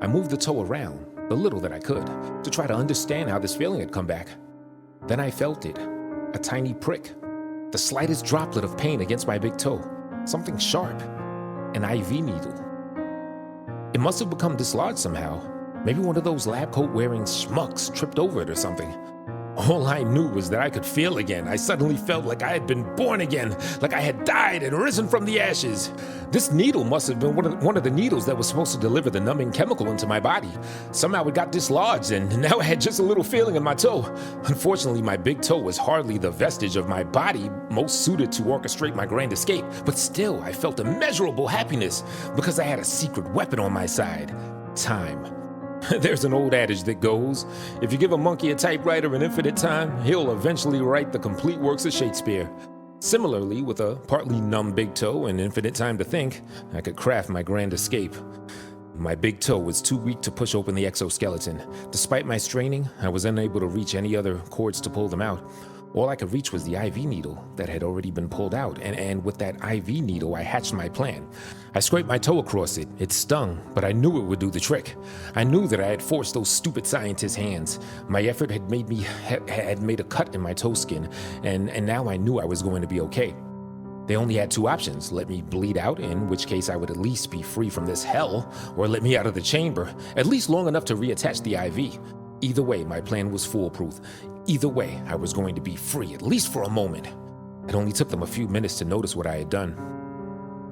I moved the toe around, the little that I could, to try to understand how this feeling had come back. Then I felt it, a tiny prick, the slightest droplet of pain against my big toe, something sharp, an IV needle. It must have become dislodged somehow. Maybe one of those lab coat wearing schmucks tripped over it or something. All I knew was that I could feel again. I suddenly felt like I had been born again, like I had died and risen from the ashes. This needle must have been one of the needles that was supposed to deliver the numbing chemical into my body. Somehow it got dislodged, and now I had just a little feeling in my toe. Unfortunately, my big toe was hardly the vestige of my body most suited to orchestrate my grand escape, but still, I felt immeasurable happiness because I had a secret weapon on my side: time. There's an old adage that goes, if you give a monkey a typewriter and infinite time, he'll eventually write the complete works of Shakespeare. Similarly, with a partly numb big toe and infinite time to think, I could craft my grand escape. My big toe was too weak to push open the exoskeleton. Despite my straining, I was unable to reach any other cords to pull them out. All I could reach was the IV needle that had already been pulled out, and with that IV needle, I hatched my plan. I scraped my toe across it. It stung, but I knew it would do the trick. I knew that I had forced those stupid scientists' hands. My effort had made a cut in my toe skin, and now I knew I was going to be okay. They only had two options: let me bleed out, in which case I would at least be free from this hell, or let me out of the chamber, at least long enough to reattach the IV. Either way, my plan was foolproof. Either way, I was going to be free, at least for a moment. It only took them a few minutes to notice what I had done.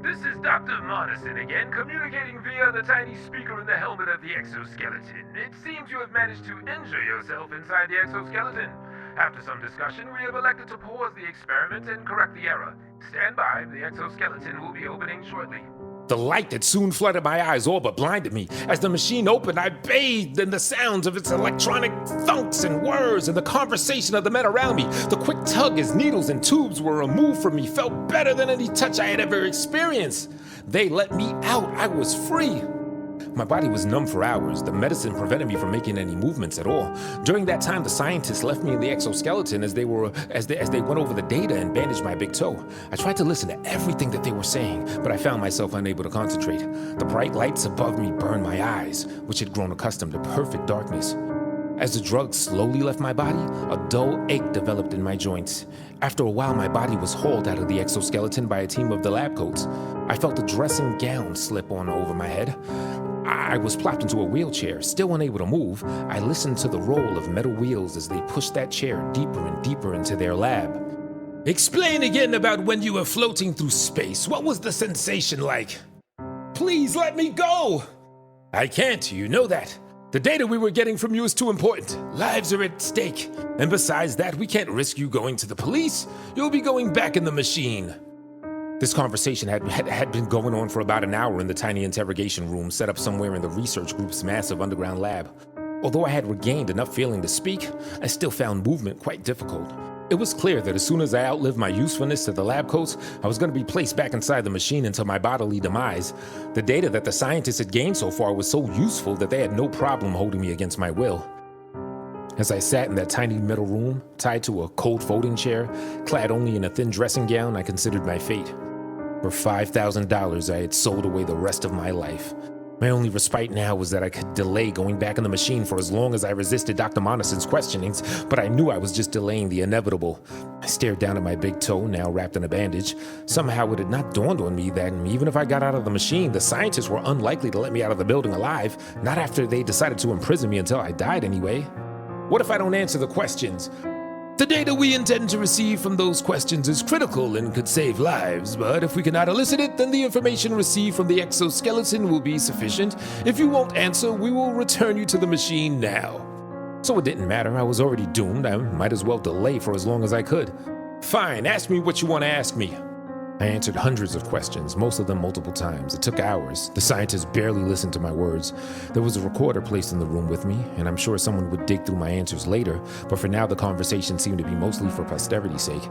This is Dr. Morrison again, communicating via the tiny speaker in the helmet of the exoskeleton. It seems you have managed to injure yourself inside the exoskeleton. After some discussion, we have elected to pause the experiment and correct the error. Stand by, the exoskeleton will be opening shortly. The light that soon flooded my eyes all but blinded me. As the machine opened, I bathed in the sounds of its electronic thunks and whirs and the conversation of the men around me. The quick tug as needles and tubes were removed from me felt better than any touch I had ever experienced. They let me out. I was free. My body was numb for hours. The medicine prevented me from making any movements at all. During that time, the scientists left me in the exoskeleton as they went over the data and bandaged my big toe. I tried to listen to everything that they were saying, but I found myself unable to concentrate. The bright lights above me burned my eyes, which had grown accustomed to perfect darkness. As the drugs slowly left my body, a dull ache developed in my joints. After a while, my body was hauled out of the exoskeleton by a team of the lab coats. I felt a dressing gown slip on over my head. I was plopped into a wheelchair, still unable to move. I listened to the roll of metal wheels as they pushed that chair deeper and deeper into their lab. Explain again about when you were floating through space. What was the sensation like? Please let me go! I can't, you know that. The data we were getting from you is too important. Lives are at stake. And besides that, we can't risk you going to the police. You'll be going back in the machine. This conversation had been going on for about an hour in the tiny interrogation room set up somewhere in the research group's massive underground lab. Although I had regained enough feeling to speak, I still found movement quite difficult. It was clear that as soon as I outlived my usefulness to the lab coats, I was going to be placed back inside the machine until my bodily demise. The data that the scientists had gained so far was so useful that they had no problem holding me against my will. As I sat in that tiny metal room, tied to a cold folding chair, clad only in a thin dressing gown, I considered my fate. For $5,000, I had sold away the rest of my life. My only respite now was that I could delay going back in the machine for as long as I resisted Dr. Monison's questionings, but I knew I was just delaying the inevitable. I stared down at my big toe, now wrapped in a bandage. Somehow it had not dawned on me that even if I got out of the machine, the scientists were unlikely to let me out of the building alive, not after they decided to imprison me until I died anyway. What if I don't answer the questions? The data we intend to receive from those questions is critical and could save lives, but if we cannot elicit it, then the information received from the exoskeleton will be sufficient. If you won't answer, we will return you to the machine now. So it didn't matter, I was already doomed. I might as well delay for as long as I could. Fine, ask me what you want to ask me. I answered hundreds of questions, most of them multiple times. It took hours. The scientists barely listened to my words. There was a recorder placed in the room with me, and I'm sure someone would dig through my answers later, but for now the conversation seemed to be mostly for posterity's sake.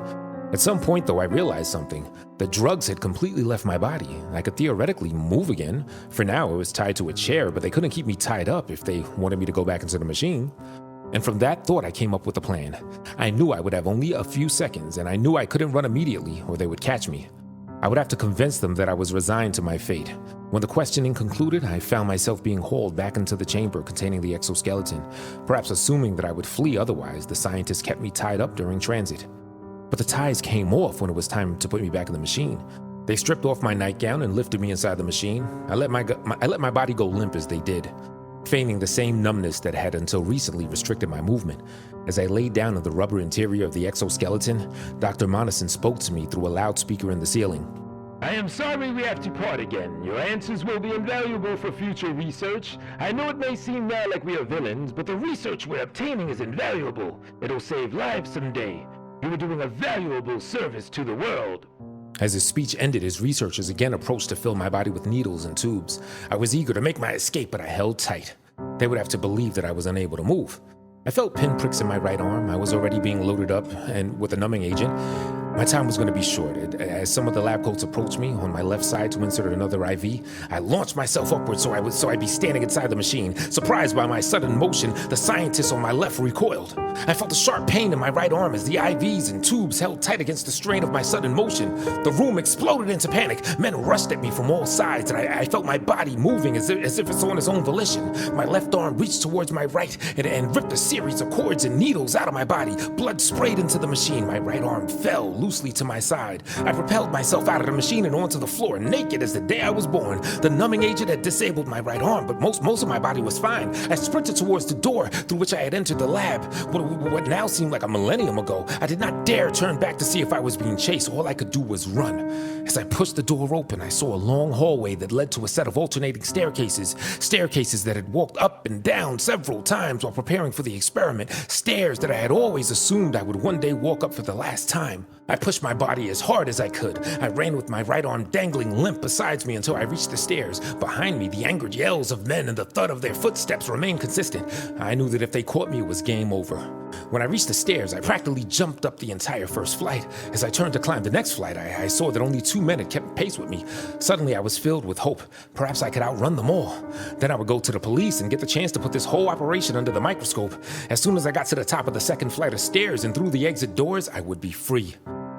At some point, though, I realized something. The drugs had completely left my body. I could theoretically move again. For now, I was tied to a chair, but they couldn't keep me tied up if they wanted me to go back into the machine. And from that thought, I came up with a plan. I knew I would have only a few seconds, and I knew I couldn't run immediately or they would catch me. I would have to convince them that I was resigned to my fate. When the questioning concluded, I found myself being hauled back into the chamber containing the exoskeleton. Perhaps assuming that I would flee otherwise, the scientists kept me tied up during transit. But the ties came off when it was time to put me back in the machine. They stripped off my nightgown and lifted me inside the machine. I let my body go limp as they did. feigning the same numbness that had until recently restricted my movement. As I laid down in the rubber interior of the exoskeleton, Dr. Monison spoke to me through a loudspeaker in the ceiling. I am sorry we have to part again. Your answers will be invaluable for future research. I know it may seem now like we are villains, but the research we're obtaining is invaluable. It'll save lives someday. You are doing a valuable service to the world. As his speech ended, his researchers again approached to fill my body with needles and tubes. I was eager to make my escape, but I held tight. They would have to believe that I was unable to move. I felt pinpricks in my right arm. I was already being loaded up and with a numbing agent. My time was going to be short. As some of the lab coats approached me on my left side to insert another IV, I launched myself upward so I'd be standing inside the machine. Surprised by my sudden motion, the scientist on my left recoiled. I felt a sharp pain in my right arm as the IVs and tubes held tight against the strain of my sudden motion. The room exploded into panic. Men rushed at me from all sides, and I felt my body moving as if it's on its own volition. My left arm reached towards my right and ripped a series of cords and needles out of my body. Blood sprayed into the machine. My right arm fell loosely to my side. I propelled myself out of the machine and onto the floor, naked as the day I was born. The numbing agent had disabled my right arm, but most of my body was fine. I sprinted towards the door through which I had entered the lab. What now seemed like a millennium ago. I did not dare turn back to see if I was being chased. All I could do was run. As I pushed the door open, I saw a long hallway that led to a set of alternating staircases that had walked up and down several times while preparing for the experiment. Stairs that I had always assumed I would one day walk up for the last time. I pushed my body as hard as I could. I ran with my right arm dangling limp beside me until I reached the stairs. Behind me, the angered yells of men and the thud of their footsteps remained consistent. I knew that if they caught me, it was game over. When I reached the stairs, I practically jumped up the entire first flight. As I turned to climb the next flight, I saw that only 2 men had kept pace with me. Suddenly, I was filled with hope. Perhaps I could outrun them all. Then I would go to the police and get the chance to put this whole operation under the microscope. As soon as I got to the top of the second flight of stairs and through the exit doors, I would be free.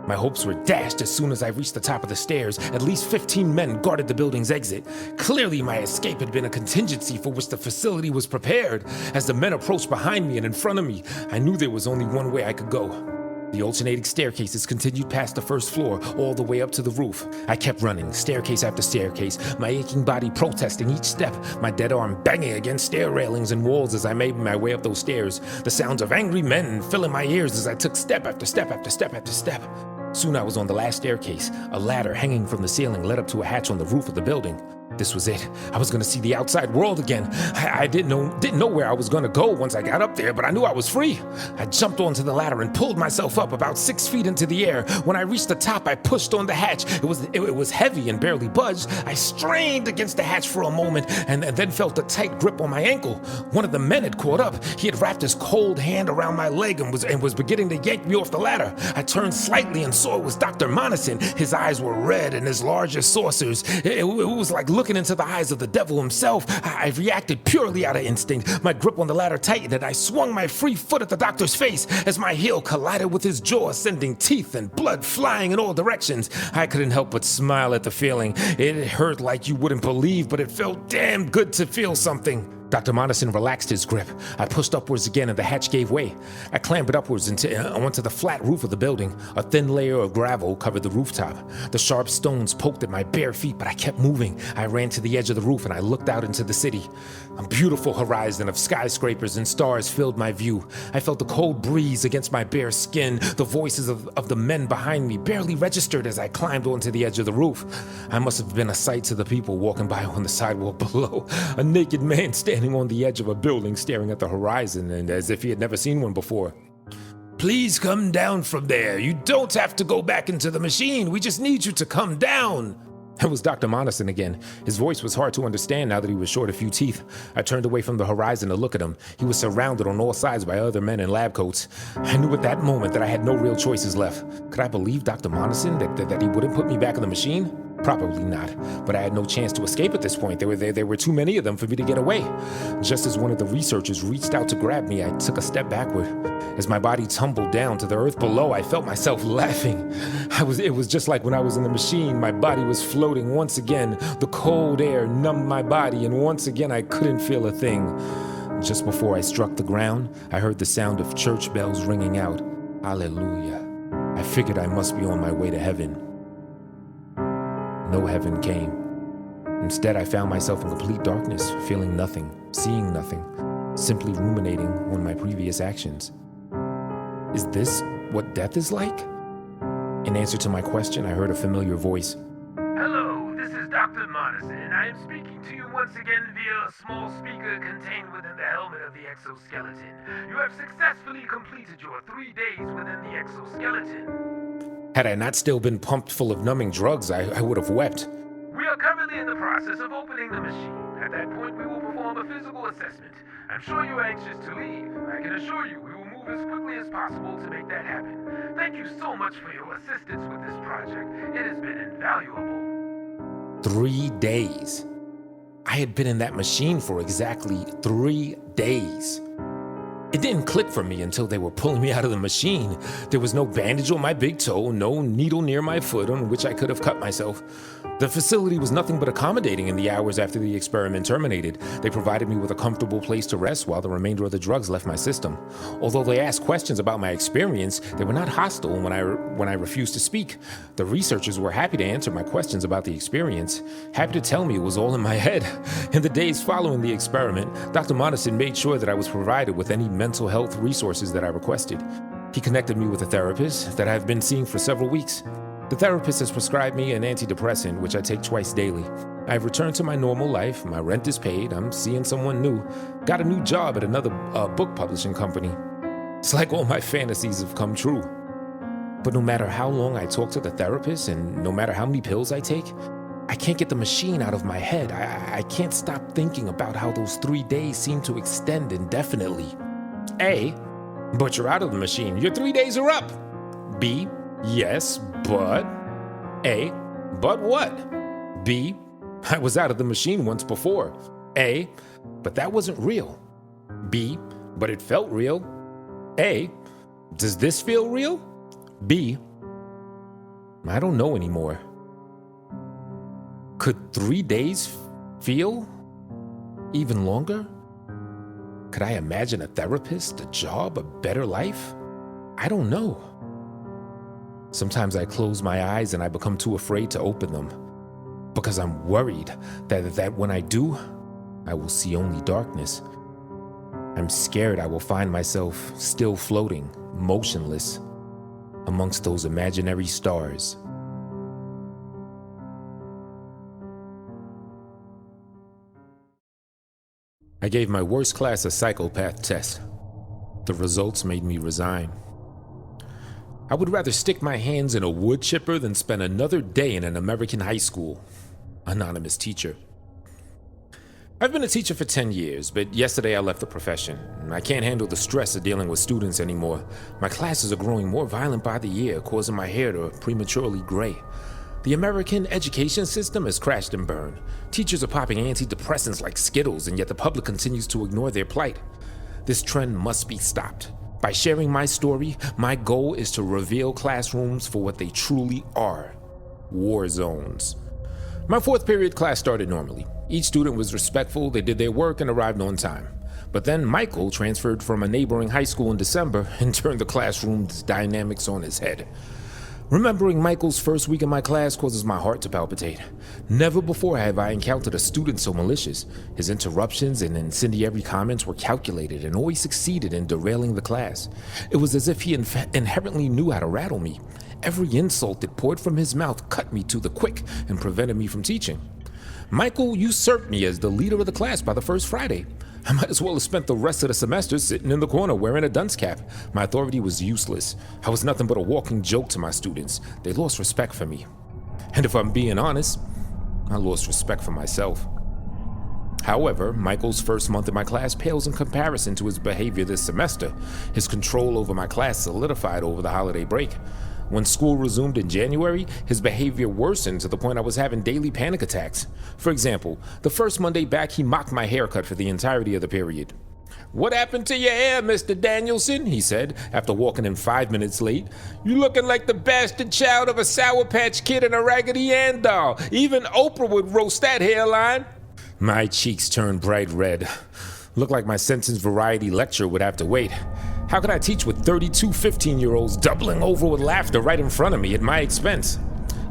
My hopes were dashed as soon as I reached the top of the stairs. At least 15 men guarded the building's exit. Clearly, my escape had been a contingency for which the facility was prepared. As the men approached behind me and in front of me, I knew there was only one way I could go. The alternating staircases continued past the first floor, all the way up to the roof. I kept running, staircase after staircase, my aching body protesting each step, my dead arm banging against stair railings and walls as I made my way up those stairs. The sounds of angry men filling my ears as I took step after step after step after step. Soon I was on the last staircase. A ladder hanging from the ceiling led up to a hatch on the roof of the building. This was it. I was going to see the outside world again. I didn't know where I was going to go once I got up there, but I knew I was free. I jumped onto the ladder and pulled myself up about 6 feet into the air. When I reached the top, I pushed on the hatch. It was heavy and barely budged. I strained against the hatch for a moment and then felt a tight grip on my ankle. One of the men had caught up. He had wrapped his cold hand around my leg and was beginning to yank me off the ladder. I turned slightly and saw it was Dr. Monison. His eyes were red and as large as saucers. It was like looking into the eyes of the devil himself. I reacted purely out of instinct. My grip on the ladder tightened and I swung my free foot at the doctor's face as my heel collided with his jaw, sending teeth and blood flying in all directions. I couldn't help but smile at the feeling. It hurt like you wouldn't believe, but it felt damn good to feel something. Dr. Monison relaxed his grip. I pushed upwards again and the hatch gave way. I clambered upwards onto the flat roof of the building. A thin layer of gravel covered the rooftop. The sharp stones poked at my bare feet, but I kept moving. I ran to the edge of the roof and I looked out into the city. A beautiful horizon of skyscrapers and stars filled my view. I felt the cold breeze against my bare skin. The voices of the men behind me barely registered as I climbed onto the edge of the roof. I must have been a sight to the people walking by on the sidewalk below. A naked man standing on the edge of a building staring at the horizon and as if he had never seen one before. "Please come down from there. You don't have to go back into the machine. We just need you to come down." It was Dr. Monison again. His voice was hard to understand now that he was short a few teeth. I turned away from the horizon to look at him. He was surrounded on all sides by other men in lab coats. I knew at that moment that I had no real choices left. Could I believe Dr. Monison that he wouldn't put me back in the machine? Probably not, but I had no chance to escape at this point. There were too many of them for me to get away. Just as one of the researchers reached out to grab me, I took a step backward. As my body tumbled down to the earth below, I felt myself laughing. It was just like when I was in the machine. My body was floating once again. The cold air numbed my body, and once again I couldn't feel a thing. Just before I struck the ground, I heard the sound of church bells ringing out. Hallelujah. I figured I must be on my way to heaven. No heaven came. Instead, I found myself in complete darkness, feeling nothing, seeing nothing, simply ruminating on my previous actions. Is this what death is like? In answer to my question, I heard a familiar voice. Hello, this is Dr. Martison. I am speaking to you once again via a small speaker contained within the helmet of the exoskeleton. You have successfully completed your 3 days within the exoskeleton. Had I not still been pumped full of numbing drugs, I would have wept. We are currently in the process of opening the machine. At that point, we will perform a physical assessment. I'm sure you're anxious to leave. I can assure you we will move as quickly as possible to make that happen. Thank you so much for your assistance with this project. It has been invaluable. 3 days. I had been in that machine for exactly 3 days. It didn't click for me until they were pulling me out of the machine. There was no bandage on my big toe, no needle near my foot on which I could have cut myself. The facility was nothing but accommodating in the hours after the experiment terminated. They provided me with a comfortable place to rest while the remainder of the drugs left my system. Although they asked questions about my experience, they were not hostile when I refused to speak. The researchers were happy to answer my questions about the experience, happy to tell me it was all in my head. In the days following the experiment, Dr. Monison made sure that I was provided with any mental health resources that I requested. He connected me with a therapist that I've been seeing for several weeks. The therapist has prescribed me an antidepressant, which I take twice daily. I've returned to my normal life, my rent is paid, I'm seeing someone new, got a new job at another book publishing company. It's like all my fantasies have come true. But no matter how long I talk to the therapist and no matter how many pills I take, I can't get the machine out of my head. I can't stop thinking about how those 3 days seem to extend indefinitely. A, but you're out of the machine. Your 3 days are up. B, yes, but. A, but what? B, I was out of the machine once before. A, but that wasn't real. B, but it felt real. A, does this feel real? B, I don't know anymore. Could 3 days feel even longer? Could I imagine a therapist, a job, a better life? I don't know. Sometimes I close my eyes and I become too afraid to open them because I'm worried that when I do, I will see only darkness. I'm scared I will find myself still floating, motionless, amongst those imaginary stars. I gave my worst class a psychopath test. The results made me resign. I would rather stick my hands in a wood chipper than spend another day in an American high school. Anonymous teacher. I've been a teacher for 10 years, but yesterday I left the profession. I can't handle the stress of dealing with students anymore. My classes are growing more violent by the year, causing my hair to prematurely gray. The American education system has crashed and burned. Teachers are popping antidepressants like Skittles, and yet the public continues to ignore their plight. This trend must be stopped. By sharing my story, my goal is to reveal classrooms for what they truly are: war zones. My fourth period class started normally. Each student was respectful, they did their work, and arrived on time. But then Michael transferred from a neighboring high school in December and turned the classroom's dynamics on its head. Remembering Michael's first week in my class causes my heart to palpitate. Never before have I encountered a student so malicious. His interruptions and incendiary comments were calculated and always succeeded in derailing the class. It was as if he inherently knew how to rattle me. Every insult that poured from his mouth cut me to the quick and prevented me from teaching. Michael usurped me as the leader of the class by the first Friday. I might as well have spent the rest of the semester sitting in the corner wearing a dunce cap. My authority was useless. I was nothing but a walking joke to my students. They lost respect for me. And if I'm being honest, I lost respect for myself. However, Michael's first month in my class pales in comparison to his behavior this semester. His control over my class solidified over the holiday break. When school resumed in January, his behavior worsened to the point I was having daily panic attacks. For example, the first Monday back, he mocked my haircut for the entirety of the period. "What happened to your hair, Mr. Danielson?" he said, after walking in 5 minutes late. "You looking like the bastard child of a Sour Patch Kid and a Raggedy Ann doll. Even Oprah would roast that hairline." My cheeks turned bright red. Looked like my sentence variety lecture would have to wait. How could I teach with 32 15-year-olds doubling over with laughter right in front of me at my expense?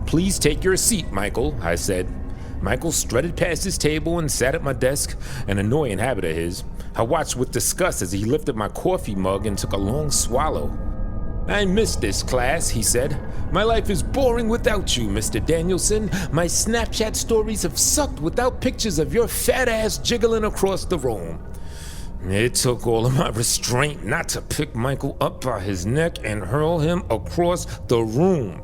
"Please take your seat, Michael," I said. Michael strutted past his table and sat at my desk, an annoying habit of his. I watched with disgust as he lifted my coffee mug and took a long swallow. "I miss this class," he said. "My life is boring without you, Mr. Danielson. My Snapchat stories have sucked without pictures of your fat ass jiggling across the room." It took all of my restraint not to pick Michael up by his neck and hurl him across the room.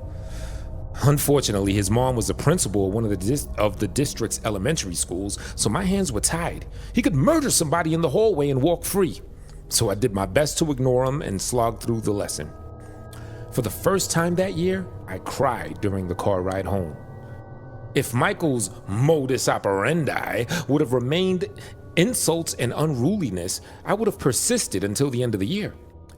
Unfortunately, his mom was the principal of one of the district's elementary schools, so my hands were tied. He could murder somebody in the hallway and walk free. So I did my best to ignore him and slog through the lesson. For the first time that year, I cried during the car ride home. If Michael's modus operandi would have remained insults and unruliness, I would have persisted until the end of the year.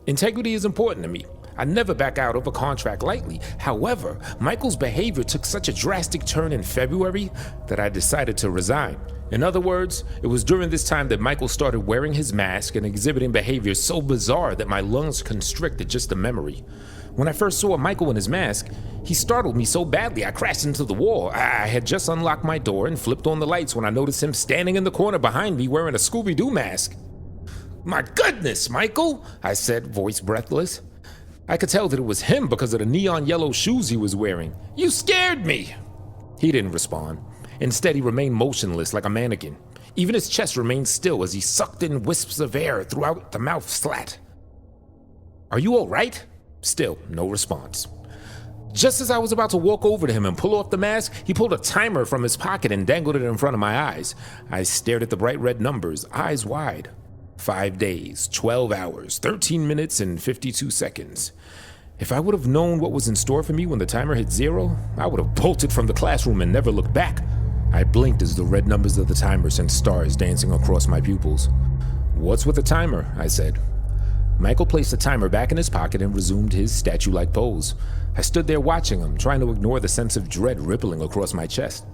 Integrity is important to me. I never back out of a contract lightly. However, Michael's behavior took such a drastic turn in February that I decided to resign. In other words, it was during this time that Michael started wearing his mask and exhibiting behavior so bizarre that my lungs constricted just the memory. When I first saw Michael in his mask, he startled me so badly I crashed into the wall. I had just unlocked my door and flipped on the lights when I noticed him standing in the corner behind me wearing a Scooby-Doo mask. "My goodness, Michael," I said, voice breathless. I could tell that it was him because of the neon yellow shoes he was wearing. "You scared me." He didn't respond. Instead, he remained motionless like a mannequin. Even his chest remained still as he sucked in wisps of air throughout the mouth slat. "Are you all right?" Still, no response. Just as I was about to walk over to him and pull off the mask, he pulled a timer from his pocket and dangled it in front of my eyes. I stared at the bright red numbers, eyes wide. 5 days, 12 hours, 13 minutes, and 52 seconds. If I would have known what was in store for me when the timer hit 0, I would have bolted from the classroom and never looked back. I blinked as the red numbers of the timer sent stars dancing across my pupils. "What's with the timer?" I said. Michael placed the timer back in his pocket and resumed his statue-like pose. I stood there watching him, trying to ignore the sense of dread rippling across my chest.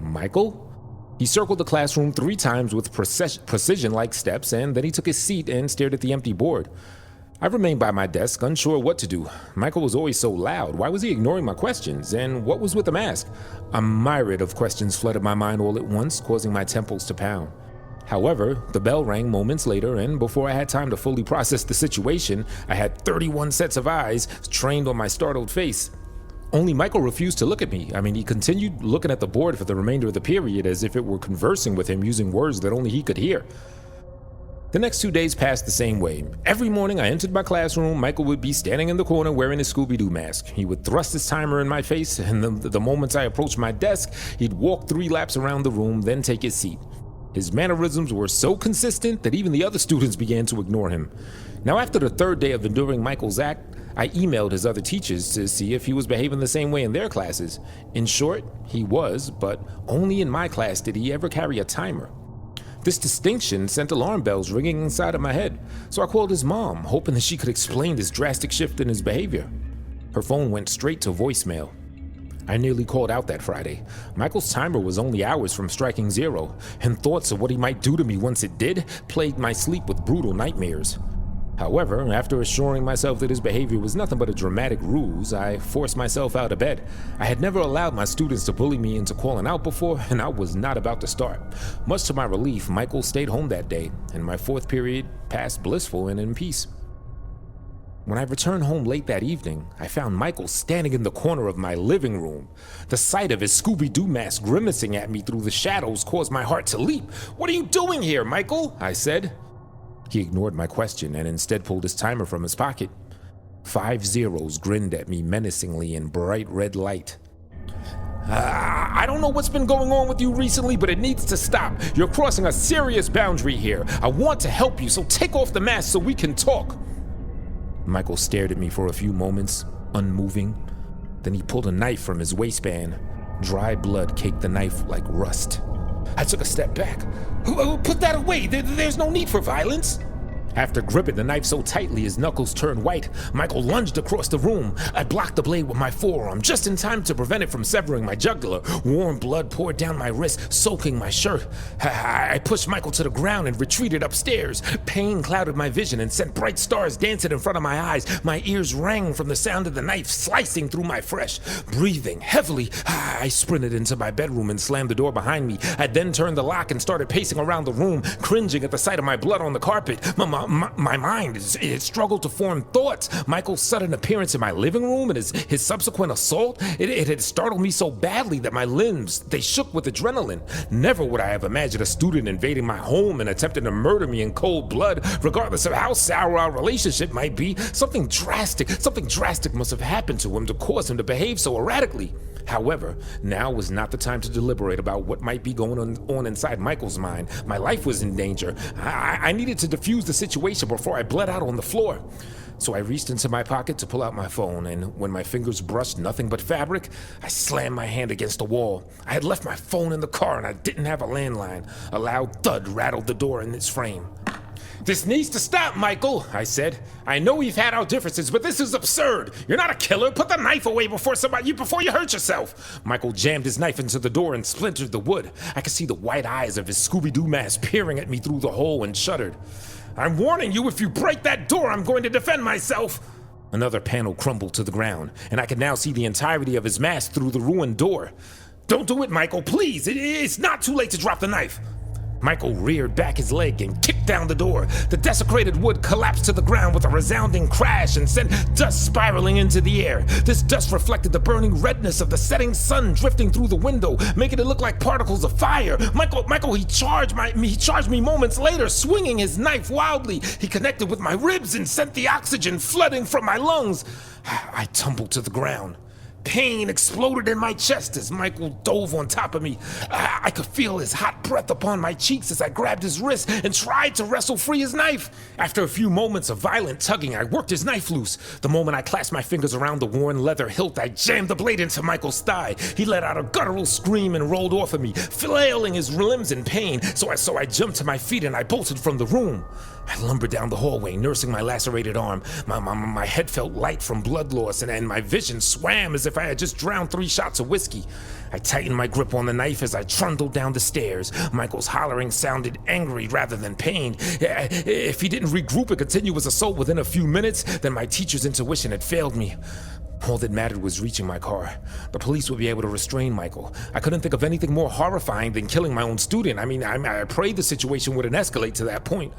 "Michael?" He circled the classroom 3 times with precision-like steps, and then he took his seat and stared at the empty board. I remained by my desk, unsure what to do. Michael was always so loud. Why was he ignoring my questions? And what was with the mask? A myriad of questions flooded my mind all at once, causing my temples to pound. However, the bell rang moments later, and before I had time to fully process the situation, I had 31 sets of eyes trained on my startled face. Only Michael refused to look at me. He continued looking at the board for the remainder of the period as if it were conversing with him using words that only he could hear. The next 2 days passed the same way. Every morning I entered my classroom, Michael would be standing in the corner wearing his Scooby-Doo mask. He would thrust his timer in my face, and the moments I approached my desk, he'd walk 3 laps around the room, then take his seat. His mannerisms were so consistent that even the other students began to ignore him. Now, after the 3rd day of enduring Michael's act, I emailed his other teachers to see if he was behaving the same way in their classes. In short, he was, but only in my class did he ever carry a timer. This distinction sent alarm bells ringing inside of my head, so I called his mom, hoping that she could explain this drastic shift in his behavior. Her phone went straight to voicemail. I nearly called out that Friday. Michael's timer was only hours from striking 0, and thoughts of what he might do to me once it did plagued my sleep with brutal nightmares. However, after assuring myself that his behavior was nothing but a dramatic ruse, I forced myself out of bed. I had never allowed my students to bully me into calling out before, and I was not about to start. Much to my relief, Michael stayed home that day, and my 4th period passed blissful and in peace. When I returned home late that evening, I found Michael standing in the corner of my living room. The sight of his Scooby-Doo mask grimacing at me through the shadows caused my heart to leap. "What are you doing here, Michael?" I said. He ignored my question and instead pulled his timer from his pocket. 5 zeros grinned at me menacingly in bright red light. I don't know what's been going on with you recently, but it needs to stop. You're crossing a serious boundary here. I want to help you, so take off the mask so we can talk." Michael stared at me for a few moments, unmoving. Then he pulled a knife from his waistband. Dry blood caked the knife like rust. I took a step back. "Put that away. There's no need for violence." After gripping the knife so tightly his knuckles turned white, Michael lunged across the room. I blocked the blade with my forearm, just in time to prevent it from severing my jugular. Warm blood poured down my wrist, soaking my shirt. I pushed Michael to the ground and retreated upstairs. Pain clouded my vision and sent bright stars dancing in front of my eyes. My ears rang from the sound of the knife slicing through my flesh. Breathing heavily, I sprinted into my bedroom and slammed the door behind me. I then turned the lock and started pacing around the room, cringing at the sight of my blood on the carpet. My mind, it struggled to form thoughts. Michael's sudden appearance in my living room and his subsequent assault, it had startled me so badly that my limbs, they shook with adrenaline. Never would I have imagined a student invading my home and attempting to murder me in cold blood, regardless of how sour our relationship might be. Something drastic must have happened to him to cause him to behave so erratically. However, now was not the time to deliberate about what might be going on inside Michael's mind. My life was in danger. I needed to defuse the situation before I bled out on the floor. So I reached into my pocket to pull out my phone, and when my fingers brushed nothing but fabric, I slammed my hand against the wall. I had left my phone in the car and I didn't have a landline. A loud thud rattled the door in its frame. "This needs to stop, Michael," I said. "I know we've had our differences, but this is absurd. You're not a killer. Put the knife away before you hurt yourself." Michael jammed his knife into the door and splintered the wood. I could see the white eyes of his Scooby-Doo mask peering at me through the hole and shuddered. "I'm warning you, if you break that door, I'm going to defend myself." Another panel crumbled to the ground, and I could now see the entirety of his mask through the ruined door. "Don't do it, Michael, please. It's not too late to drop the knife." Michael reared back his leg and kicked down the door. The desecrated wood collapsed to the ground with a resounding crash and sent dust spiraling into the air. This dust reflected the burning redness of the setting sun drifting through the window, making it look like particles of fire. Michael, he charged me moments later, swinging his knife wildly. He connected with my ribs and sent the oxygen flooding from my lungs. I tumbled to the ground. Pain exploded in my chest as Michael dove on top of me. I could feel his hot breath upon my cheeks as I grabbed his wrist and tried to wrestle free his knife. After a few moments of violent tugging, I worked his knife loose. The moment I clasped my fingers around the worn leather hilt, I jammed the blade into Michael's thigh. He let out a guttural scream and rolled off of me, flailing his limbs in pain. So I jumped to my feet and I bolted from the room. I lumbered down the hallway, nursing my lacerated arm. My head felt light from blood loss, and my vision swam as if I had just drowned 3 shots of whiskey. I tightened my grip on the knife as I trundled down the stairs. Michael's hollering sounded angry rather than pain. If he didn't regroup and continue his assault within a few minutes, then my teacher's intuition had failed me. All that mattered was reaching my car. The police would be able to restrain Michael. I couldn't think of anything more horrifying than killing my own student. I prayed the situation wouldn't escalate to that point.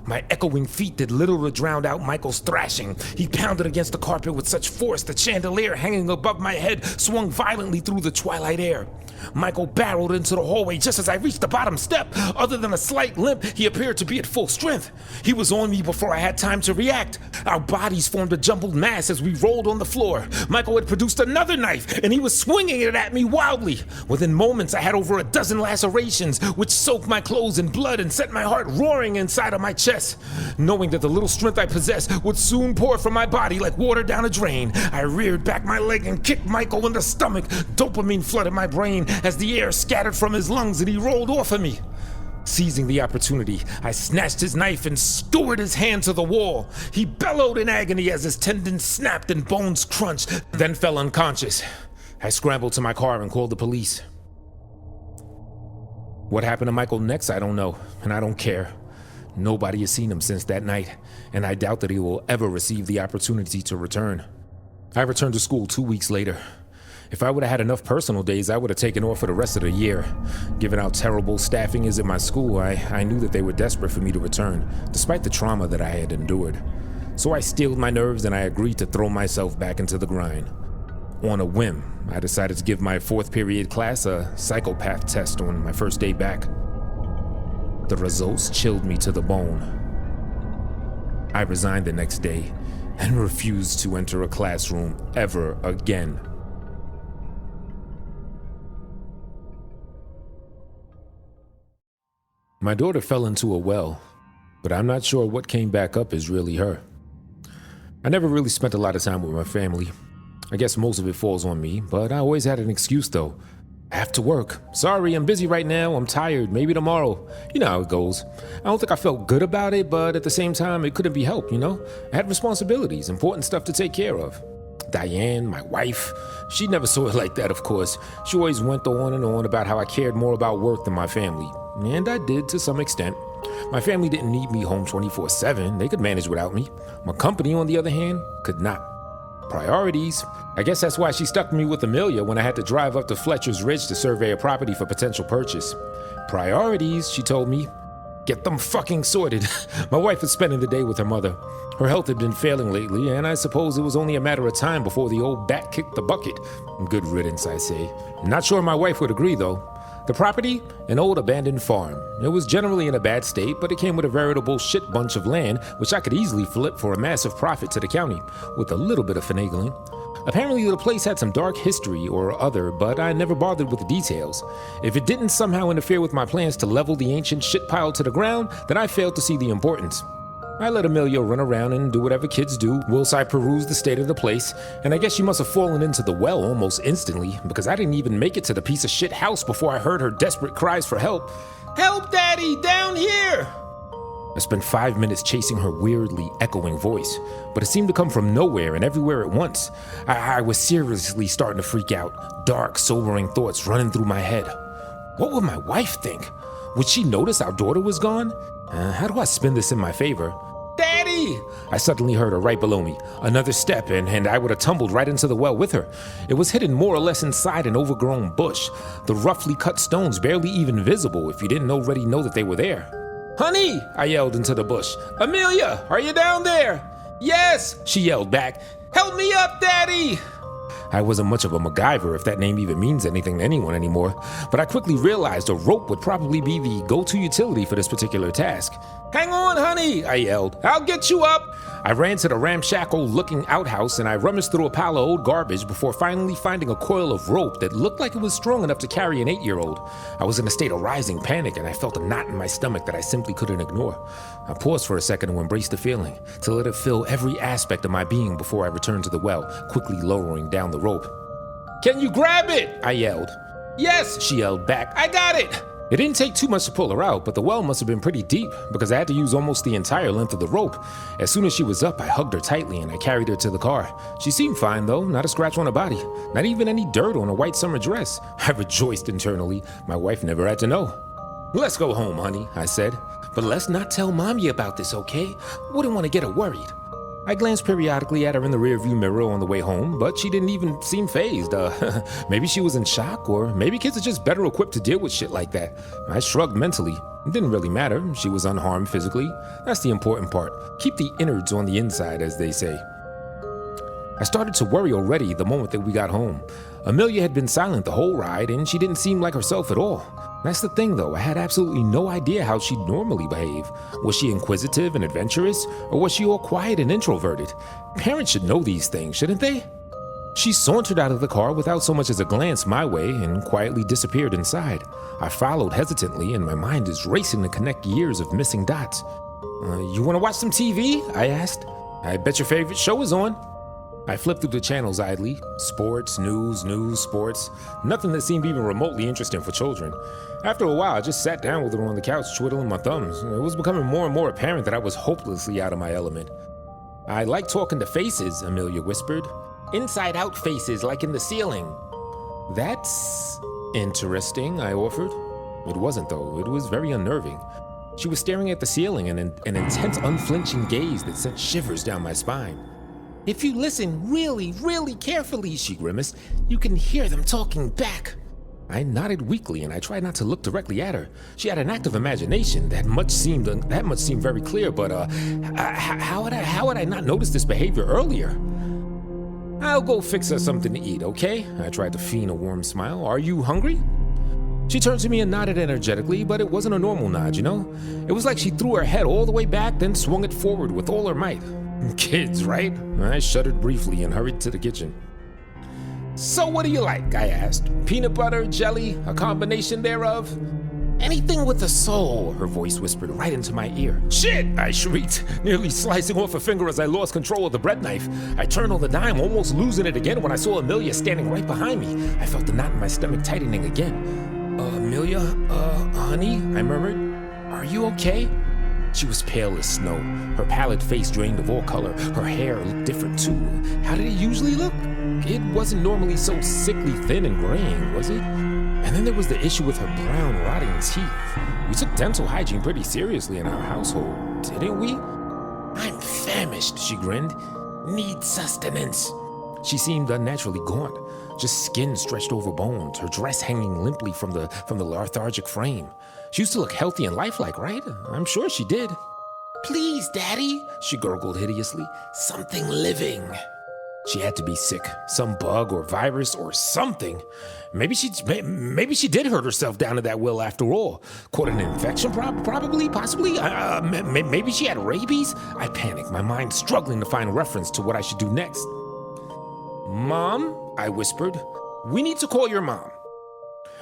My echoing feet did little to drown out Michael's thrashing. He pounded against the carpet with such force the chandelier hanging above my head swung violently through the twilight air. Michael barreled into the hallway just as I reached the bottom step. Other than a slight limp, he appeared to be at full strength. He was on me before I had time to react. Our bodies formed a jumbled mass as we rolled on the floor. Michael had produced another knife, and he was swinging it at me wildly. Within moments, I had over a dozen lacerations, which soaked my clothes in blood and set my heart roaring inside of my chest. Knowing that the little strength I possessed would soon pour from my body like water down a drain, I reared back my leg and kicked Michael in the stomach. Dopamine flooded my brain as the air scattered from his lungs and he rolled off of me. Seizing the opportunity, I snatched his knife and skewered his hand to the wall. He bellowed in agony as his tendons snapped and bones crunched, then fell unconscious. I scrambled to my car and called the police. What happened to Michael next, I don't know, and I don't care. Nobody has seen him since that night, and I doubt that he will ever receive the opportunity to return. I returned to school 2 weeks later. If I would have had enough personal days, I would have taken off for the rest of the year. Given how terrible staffing is at my school, I knew that they were desperate for me to return, despite the trauma that I had endured. So I steeled my nerves and I agreed to throw myself back into the grind. On a whim, I decided to give my 4th period class a psychopath test on my first day back. The results chilled me to the bone. I resigned the next day and refused to enter a classroom ever again. My daughter fell into a well, but I'm not sure what came back up is really her. I never really spent a lot of time with my family. I guess most of it falls on me, but I always had an excuse though. I have to work. Sorry, I'm busy right now. I'm tired. Maybe tomorrow. You know how it goes. I don't think I felt good about it, but at the same time, it couldn't be helped, you know? I had responsibilities, important stuff to take care of. Diane, my wife, she never saw it like that, of course. She always went on and on about how I cared more about work than my family. And I did to some extent. My family didn't need me home 24/7. They could manage without me. My company, on the other hand, could not. Priorities. I guess that's why she stuck me with Amelia when I had to drive up to Fletcher's Ridge to survey a property for potential purchase. Priorities, she told me. Get them fucking sorted. My wife was spending the day with her mother. Her health had been failing lately, and I suppose it was only a matter of time before the old bat kicked the bucket. Good riddance, I say. Not sure my wife would agree, though. The property? An old abandoned farm. It was generally in a bad state, but it came with a veritable shit bunch of land, which I could easily flip for a massive profit to the county, with a little bit of finagling. Apparently the place had some dark history or other, but I never bothered with the details. If it didn't somehow interfere with my plans to level the ancient shit pile to the ground, then I failed to see the importance. I let Amelia run around and do whatever kids do whilst I perused the state of the place, and I guess she must have fallen into the well almost instantly, because I didn't even make it to the piece of shit house before I heard her desperate cries for help. Help, Daddy! Down here! I spent 5 minutes chasing her weirdly echoing voice, but it seemed to come from nowhere and everywhere at once. I was seriously starting to freak out, dark, sobering thoughts running through my head. What would my wife think? Would she notice our daughter was gone? How do I spin this in my favor? Daddy! I suddenly heard her right below me. Another step, and I would have tumbled right into the well with her. It was hidden more or less inside an overgrown bush, the roughly cut stones barely even visible if you didn't already know that they were there. Honey! I yelled into the bush. Amelia, are you down there? Yes! She yelled back. Help me up, Daddy! I wasn't much of a MacGyver, if that name even means anything to anyone anymore, but I quickly realized a rope would probably be the go-to utility for this particular task. Hang on, honey, I yelled. I'll get you up. I ran to the ramshackle-looking outhouse and I rummaged through a pile of old garbage before finally finding a coil of rope that looked like it was strong enough to carry an 8-year-old. I was in a state of rising panic and I felt a knot in my stomach that I simply couldn't ignore. I paused for a second to embrace the feeling, to let it fill every aspect of my being before I returned to the well, quickly lowering down the rope. Can you grab it? I yelled. Yes, she yelled back. I got it! It didn't take too much to pull her out, but the well must have been pretty deep because I had to use almost the entire length of the rope. As soon as she was up, I hugged her tightly and I carried her to the car. She seemed fine though, not a scratch on her body, not even any dirt on her white summer dress. I rejoiced internally. My wife never had to know. Let's go home, honey, I said. But let's not tell Mommy about this, okay? Wouldn't want to get her worried. I glanced periodically at her in the rearview mirror on the way home, but she didn't even seem fazed. Maybe she was in shock, or maybe kids are just better equipped to deal with shit like that. I shrugged mentally. It didn't really matter. She was unharmed physically. That's the important part. Keep the innards on the inside, as they say. I started to worry already the moment that we got home. Amelia had been silent the whole ride, and she didn't seem like herself at all. That's the thing though, I had absolutely no idea how she'd normally behave. Was she inquisitive and adventurous, or was she all quiet and introverted? Parents should know these things, shouldn't they? She sauntered out of the car without so much as a glance my way and quietly disappeared inside. I followed hesitantly and my mind is racing to connect years of missing dots. You want to watch some TV? I asked. I bet your favorite show is on. I flipped through the channels idly. Sports, news, sports. Nothing that seemed even remotely interesting for children. After a while, I just sat down with her on the couch, twiddling my thumbs. It was becoming more and more apparent that I was hopelessly out of my element. I like talking to faces, Amelia whispered. Inside-out faces, like in the ceiling. That's interesting, I offered. It wasn't, though. It was very unnerving. She was staring at the ceiling in an intense, unflinching gaze that sent shivers down my spine. If you listen really, really carefully, she grimaced, you can hear them talking back. I nodded weakly and I tried not to look directly at her. She had an active imagination. That much seemed very clear, but how had I not noticed this behavior earlier? I'll go fix her something to eat, okay? I tried to feign a warm smile. Are you hungry? She turned to me and nodded energetically, but it wasn't a normal nod, you know? It was like she threw her head all the way back, then swung it forward with all her might. Kids, right? I shuddered briefly and hurried to the kitchen. So what do you like? I asked. Peanut butter, jelly, a combination thereof? Anything with a soul, her voice whispered right into my ear. Shit, I shrieked, nearly slicing off a finger as I lost control of the bread knife. I turned on the dime, almost losing it again when I saw Amelia standing right behind me. I felt the knot in my stomach tightening again. Amelia, honey, I murmured. Are you okay? She was pale as snow. Her pallid face drained of all color. Her hair looked different too. How did it usually look? It wasn't normally so sickly thin and graying, was it? And then there was the issue with her brown, rotting teeth. We took dental hygiene pretty seriously in our household, didn't we? I'm famished, she grinned. Need sustenance. She seemed unnaturally gaunt, just skin stretched over bones, her dress hanging limply from the lethargic frame. She used to look healthy and lifelike, right? I'm sure she did. Please, Daddy, she gurgled hideously. Something living. She had to be sick. Some bug or virus or something. Maybe she did hurt herself down in that well after all. Caught an infection, probably, possibly. Maybe she had rabies. I panicked, my mind struggling to find reference to what I should do next. Mom, I whispered. We need to call your mom.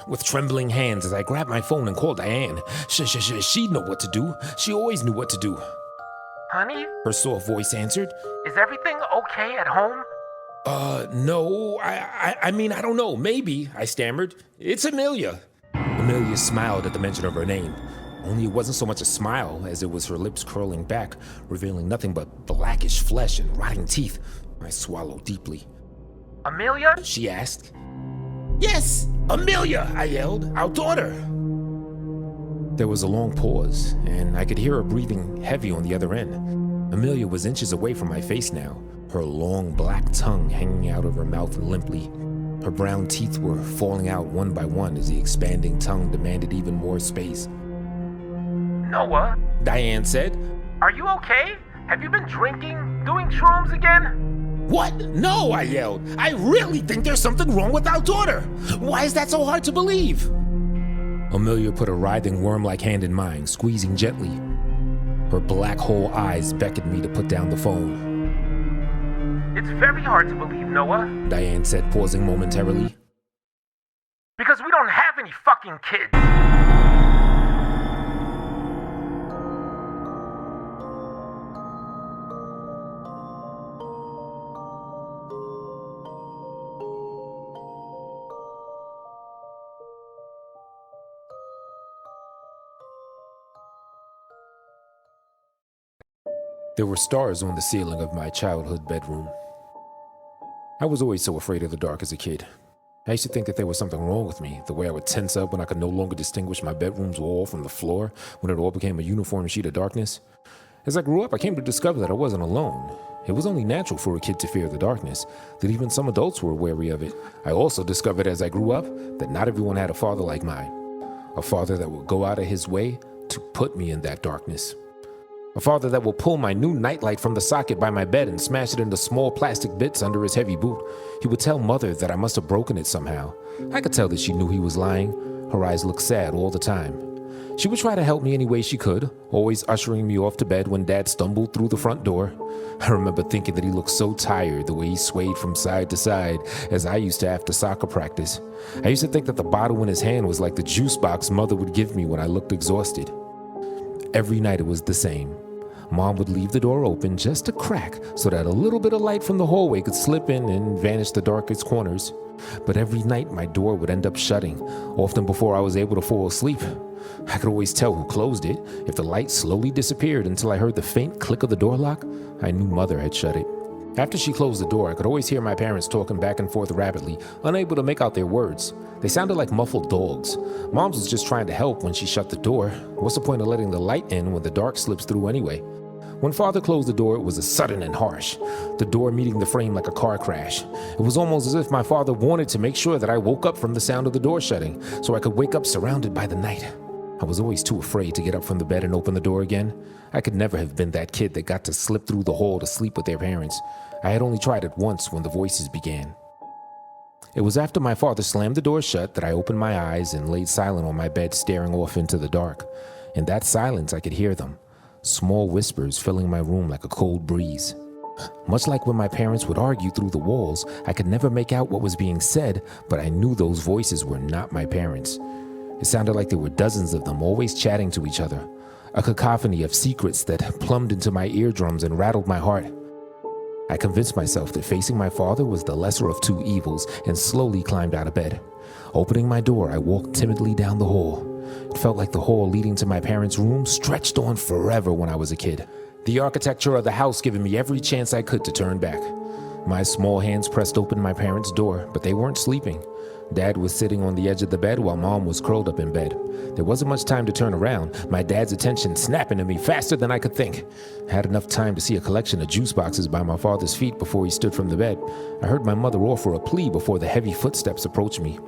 With trembling hands as I grabbed my phone and called Diane. She'd know what to do. She always knew what to do. Honey? Her soft voice answered. Is everything okay at home? No, I mean, I don't know, maybe, I stammered. It's Amelia. Amelia smiled at the mention of her name. Only it wasn't so much a smile as it was her lips curling back, revealing nothing but blackish flesh and rotting teeth. I swallowed deeply. Amelia? She asked. Yes, Amelia, I yelled, our daughter. There was a long pause, and I could hear her breathing heavy on the other end. Amelia was inches away from my face now, her long black tongue hanging out of her mouth limply. Her brown teeth were falling out one by one as the expanding tongue demanded even more space. Noah? Diane said. Are you okay? Have you been drinking? Doing shrooms again? What? No, I yelled. I really think there's something wrong with our daughter. Why is that so hard to believe? Amelia put a writhing worm-like hand in mine, squeezing gently. Her black hole eyes beckoned me to put down the phone. It's very hard to believe, Noah. Diane said, pausing momentarily. Because we don't have any fucking kids. There were stars on the ceiling of my childhood bedroom. I was always so afraid of the dark as a kid. I used to think that there was something wrong with me, the way I would tense up when I could no longer distinguish my bedroom's wall from the floor, when it all became a uniform sheet of darkness. As I grew up, I came to discover that I wasn't alone. It was only natural for a kid to fear the darkness, that even some adults were wary of it. I also discovered as I grew up that not everyone had a father like mine, a father that would go out of his way to put me in that darkness. A father that will pull my new nightlight from the socket by my bed and smash it into small plastic bits under his heavy boot. He would tell Mother that I must have broken it somehow. I could tell that she knew he was lying. Her eyes looked sad all the time. She would try to help me any way she could, always ushering me off to bed when Dad stumbled through the front door. I remember thinking that he looked so tired the way he swayed from side to side, as I used to after soccer practice. I used to think that the bottle in his hand was like the juice box Mother would give me when I looked exhausted. Every night it was the same. Mom would leave the door open just a crack so that a little bit of light from the hallway could slip in and vanish the darkest corners. But every night my door would end up shutting, often before I was able to fall asleep. I could always tell who closed it. If the light slowly disappeared until I heard the faint click of the door lock, I knew Mother had shut it. After she closed the door, I could always hear my parents talking back and forth rapidly, unable to make out their words. They sounded like muffled dogs. Mom's was just trying to help when she shut the door. What's the point of letting the light in when the dark slips through anyway? When Father closed the door, it was sudden and harsh, the door meeting the frame like a car crash. It was almost as if my father wanted to make sure that I woke up from the sound of the door shutting, so I could wake up surrounded by the night. I was always too afraid to get up from the bed and open the door again. I could never have been that kid that got to slip through the hall to sleep with their parents. I had only tried it once when the voices began. It was after my father slammed the door shut that I opened my eyes and laid silent on my bed, staring off into the dark. In that silence, I could hear them, small whispers filling my room like a cold breeze. Much like when my parents would argue through the walls, I could never make out what was being said, but I knew those voices were not my parents. It sounded like there were dozens of them, always chatting to each other. A cacophony of secrets that plumbed into my eardrums and rattled my heart. I convinced myself that facing my father was the lesser of two evils and slowly climbed out of bed. Opening my door, I walked timidly down the hall. It felt like the hall leading to my parents' room stretched on forever when I was a kid. The architecture of the house giving me every chance I could to turn back. My small hands pressed open my parents' door, but they weren't sleeping. Dad was sitting on the edge of the bed while Mom was curled up in bed. There wasn't much time to turn around, my dad's attention snapping at me faster than I could think. I had enough time to see a collection of juice boxes by my father's feet before he stood from the bed. I heard my mother offer a plea before the heavy footsteps approached me.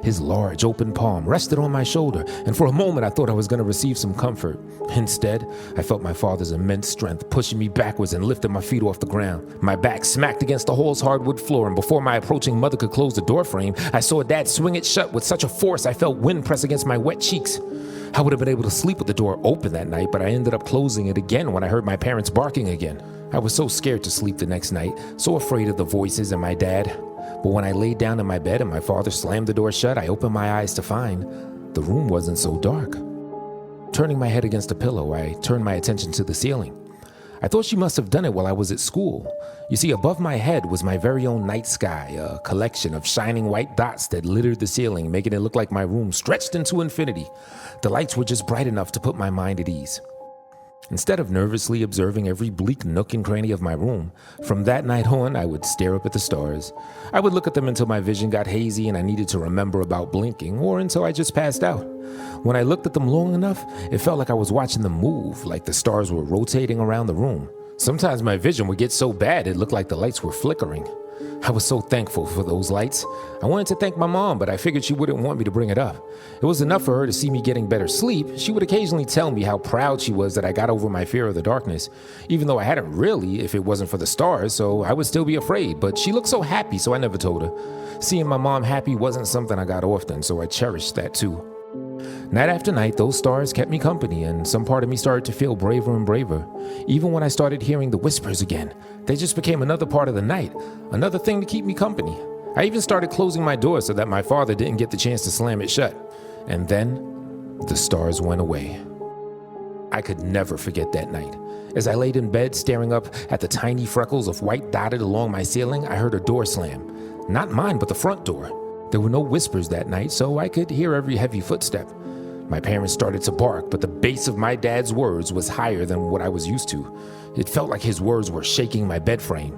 His large, open palm rested on my shoulder, and for a moment I thought I was going to receive some comfort. Instead, I felt my father's immense strength pushing me backwards and lifted my feet off the ground. My back smacked against the hall's hardwood floor, and before my approaching mother could close the door frame, I saw Dad swing it shut with such a force I felt wind press against my wet cheeks. I would have been able to sleep with the door open that night, but I ended up closing it again when I heard my parents barking again. I was so scared to sleep the next night, so afraid of the voices and my dad. But when I laid down in my bed and my father slammed the door shut, I opened my eyes to find the room wasn't so dark. Turning my head against a pillow, I turned my attention to the ceiling. I thought she must have done it while I was at school. You see, above my head was my very own night sky, a collection of shining white dots that littered the ceiling, making it look like my room stretched into infinity. The lights were just bright enough to put my mind at ease. Instead of nervously observing every bleak nook and cranny of my room, from that night on, I would stare up at the stars. I would look at them until my vision got hazy and I needed to remember about blinking, or until I just passed out. When I looked at them long enough, it felt like I was watching them move, like the stars were rotating around the room. Sometimes my vision would get so bad it looked like the lights were flickering. I was so thankful for those lights. I wanted to thank my mom, but I figured she wouldn't want me to bring it up. It was enough for her to see me getting better sleep. She would occasionally tell me how proud she was that I got over my fear of the darkness, even though I hadn't really if it wasn't for the stars, so I would still be afraid. But she looked so happy, so I never told her. Seeing my mom happy wasn't something I got often, so I cherished that too. Night after night, those stars kept me company, and some part of me started to feel braver and braver. Even when I started hearing the whispers again, they just became another part of the night, another thing to keep me company. I even started closing my door so that my father didn't get the chance to slam it shut. And then, the stars went away. I could never forget that night. As I laid in bed staring up at the tiny freckles of white dotted along my ceiling, I heard a door slam. Not mine, but the front door. There were no whispers that night, so I could hear every heavy footstep. My parents started to bark, but the bass of my dad's words was higher than what I was used to. It felt like his words were shaking my bed frame.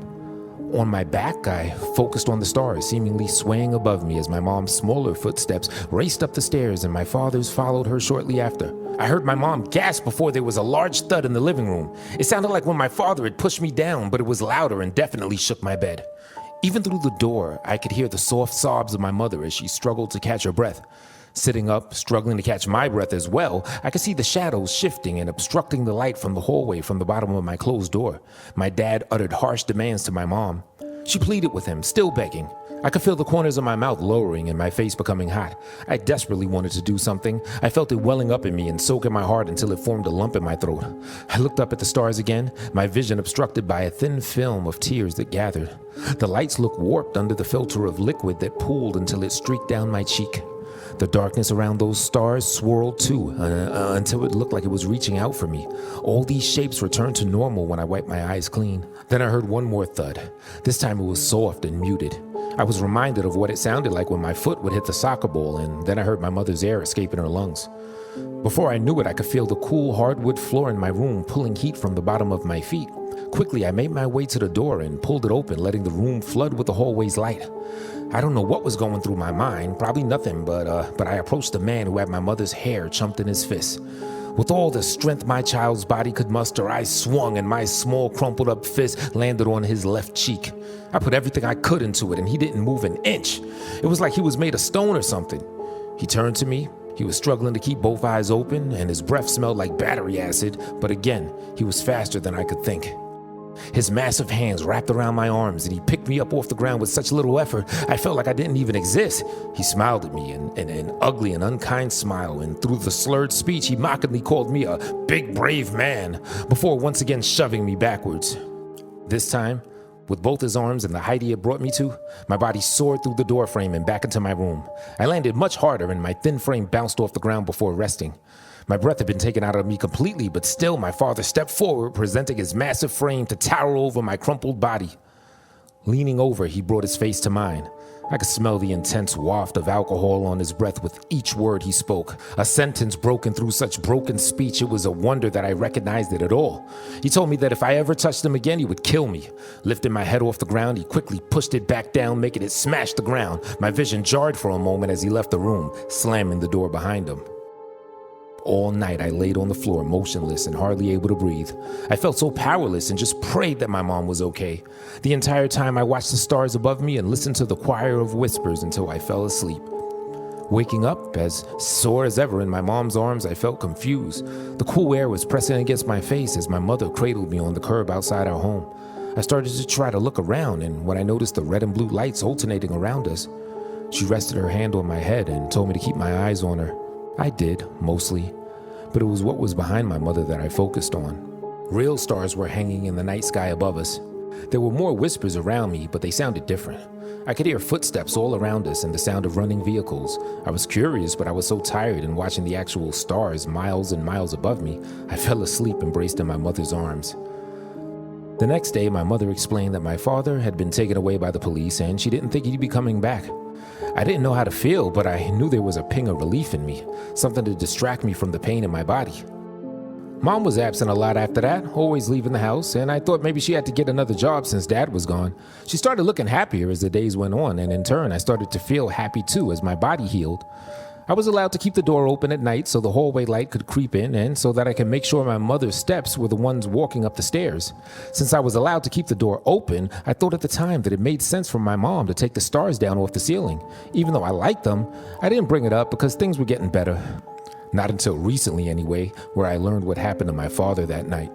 On my back, I focused on the stars, seemingly swaying above me as my mom's smaller footsteps raced up the stairs and my father's followed her shortly after. I heard my mom gasp before there was a large thud in the living room. It sounded like when my father had pushed me down, but it was louder and definitely shook my bed. Even through the door, I could hear the soft sobs of my mother as she struggled to catch her breath. Sitting up, struggling to catch my breath as well, I could see the shadows shifting and obstructing the light from the hallway from the bottom of my closed door. My dad uttered harsh demands to my mom. She pleaded with him, still begging. I could feel the corners of my mouth lowering and my face becoming hot. I desperately wanted to do something. I felt it welling up in me and soak in my heart until it formed a lump in my throat. I looked up at the stars again, my vision obstructed by a thin film of tears that gathered. The lights looked warped under the filter of liquid that pooled until it streaked down my cheek. The darkness around those stars swirled too, until it looked like it was reaching out for me. All these shapes returned to normal when I wiped my eyes clean. Then I heard one more thud. This time it was soft and muted. I was reminded of what it sounded like when my foot would hit the soccer ball, and then I heard my mother's air escape in her lungs. Before I knew it, I could feel the cool hardwood floor in my room pulling heat from the bottom of my feet. Quickly, I made my way to the door and pulled it open, letting the room flood with the hallway's light. I don't know what was going through my mind, probably nothing, but I approached the man who had my mother's hair chumped in his fist. With all the strength my child's body could muster, I swung and my small crumpled up fist landed on his left cheek. I put everything I could into it and he didn't move an inch. It was like he was made of stone or something. He turned to me. He was struggling to keep both eyes open and his breath smelled like battery acid, but again, he was faster than I could think. His massive hands wrapped around my arms and he picked me up off the ground with such little effort, I felt like I didn't even exist. He smiled at me, an ugly and unkind smile, and through the slurred speech, he mockingly called me a big, brave man, before once again shoving me backwards. This time, With both his arms and the height he had brought me to, my body soared through the door frame and back into my room. I landed much harder and my thin frame bounced off the ground before resting. My breath had been taken out of me completely, but still my father stepped forward, presenting his massive frame to tower over my crumpled body. Leaning over, he brought his face to mine. I could smell the intense waft of alcohol on his breath with each word he spoke. A sentence broken through such broken speech, it was a wonder that I recognized it at all. He told me that if I ever touched him again, he would kill me. Lifting my head off the ground, he quickly pushed it back down, making it smash the ground. My vision jarred for a moment as he left the room, slamming the door behind him. All night I laid on the floor motionless and hardly able to breathe. I felt so powerless and just prayed that my mom was okay. The entire time I watched the stars above me and listened to the choir of whispers until I fell asleep. Waking up, as sore as ever in my mom's arms, I felt confused. The cool air was pressing against my face as my mother cradled me on the curb outside our home. I started to try to look around, and when I noticed the red and blue lights alternating around us, she rested her hand on my head and told me to keep my eyes on her. I did, mostly, but it was what was behind my mother that I focused on. Real stars were hanging in the night sky above us. There were more whispers around me, but they sounded different. I could hear footsteps all around us and the sound of running vehicles. I was curious, but I was so tired in watching the actual stars miles and miles above me, I fell asleep embraced in my mother's arms. The next day, my mother explained that my father had been taken away by the police and she didn't think he'd be coming back. I didn't know how to feel, but I knew there was a ping of relief in me, something to distract me from the pain in my body. Mom was absent a lot after that, always leaving the house, and I thought maybe she had to get another job since Dad was gone. She started looking happier as the days went on, and in turn, I started to feel happy too as my body healed. I was allowed to keep the door open at night so the hallway light could creep in and so that I could make sure my mother's steps were the ones walking up the stairs. Since I was allowed to keep the door open, I thought at the time that it made sense for my mom to take the stars down off the ceiling. Even though I liked them, I didn't bring it up because things were getting better. Not until recently anyway, where I learned what happened to my father that night.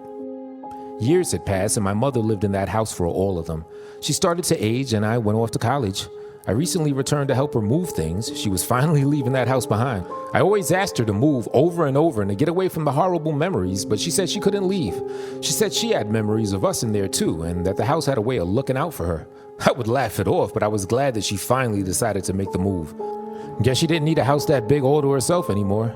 Years had passed and my mother lived in that house for all of them. She started to age and I went off to college. I recently returned to help her move things. She was finally leaving that house behind. I always asked her to move over and over and to get away from the horrible memories, but she said she couldn't leave. She said she had memories of us in there too, and that the house had a way of looking out for her. I would laugh it off, but I was glad that she finally decided to make the move. Guess she didn't need a house that big all to herself anymore.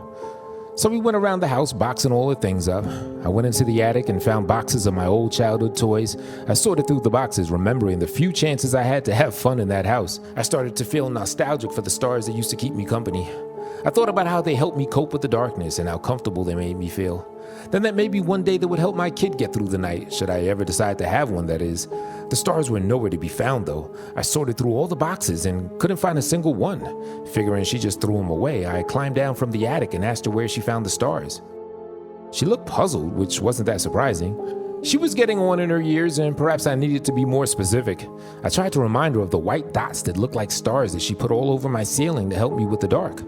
So we went around the house boxing all the things up. I went into the attic and found boxes of my old childhood toys. I sorted through the boxes, remembering the few chances I had to have fun in that house. I started to feel nostalgic for the stars that used to keep me company. I thought about how they helped me cope with the darkness and how comfortable they made me feel. Then that maybe one day they would help my kid get through the night, should I ever decide to have one, that is. The stars were nowhere to be found, though. I sorted through all the boxes and couldn't find a single one. Figuring she just threw them away, I climbed down from the attic and asked her where she found the stars. She looked puzzled, which wasn't that surprising. She was getting on in her years, and perhaps I needed to be more specific. I tried to remind her of the white dots that looked like stars that she put all over my ceiling to help me with the dark.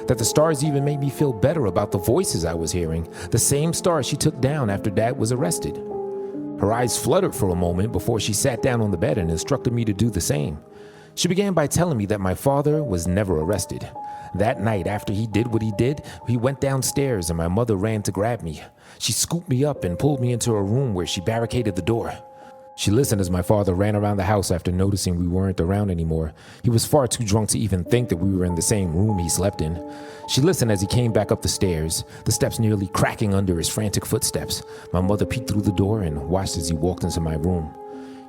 That the stars even made me feel better about the voices I was hearing, the same stars she took down after Dad was arrested. Her eyes fluttered for a moment before she sat down on the bed and instructed me to do the same. She began by telling me that my father was never arrested. That night, after he did what he did, he went downstairs and my mother ran to grab me. She scooped me up and pulled me into a room where she barricaded the door. She listened as my father ran around the house after noticing we weren't around anymore. He was far too drunk to even think that we were in the same room he slept in. She listened as he came back up the stairs, the steps nearly cracking under his frantic footsteps. My mother peeked through the door and watched as he walked into my room.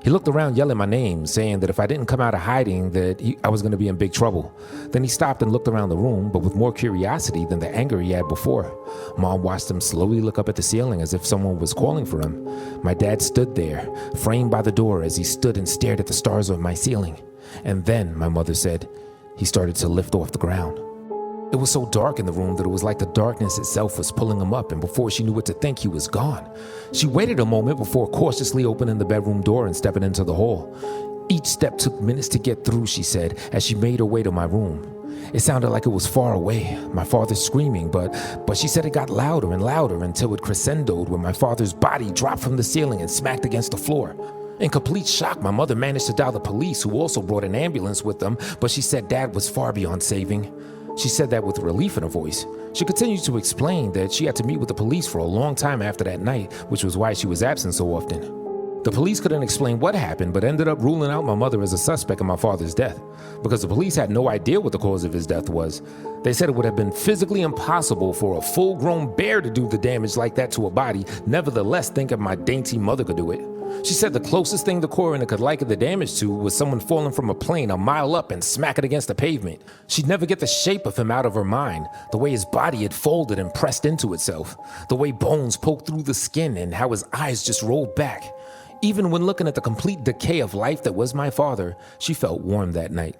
He looked around yelling my name, saying that if I didn't come out of hiding, I was going to be in big trouble. Then he stopped and looked around the room, but with more curiosity than the anger he had before. Mom watched him slowly look up at the ceiling as if someone was calling for him. My dad stood there, framed by the door as he stood and stared at the stars of my ceiling. And then, my mother said, he started to lift off the ground. It was so dark in the room that it was like the darkness itself was pulling him up, and before she knew what to think, he was gone. She waited a moment before cautiously opening the bedroom door and stepping into the hall. Each step took minutes to get through, she said, as she made her way to my room. It sounded like it was far away, my father screaming, but she said it got louder and louder until it crescendoed when my father's body dropped from the ceiling and smacked against the floor. In complete shock, my mother managed to dial the police, who also brought an ambulance with them, but she said Dad was far beyond saving. She said that with relief in her voice. She continued to explain that she had to meet with the police for a long time after that night, which was why she was absent so often. The police couldn't explain what happened, but ended up ruling out my mother as a suspect in my father's death, because the police had no idea what the cause of his death was. They said it would have been physically impossible for a full-grown bear to do the damage like that to a body, nevertheless thinking my dainty mother could do it. She said the closest thing the coroner could liken the damage to was someone falling from a plane a mile up and smacking against the pavement. She'd never get the shape of him out of her mind, the way his body had folded and pressed into itself, the way bones poked through the skin and how his eyes just rolled back. Even when looking at the complete decay of life that was my father, she felt warm that night.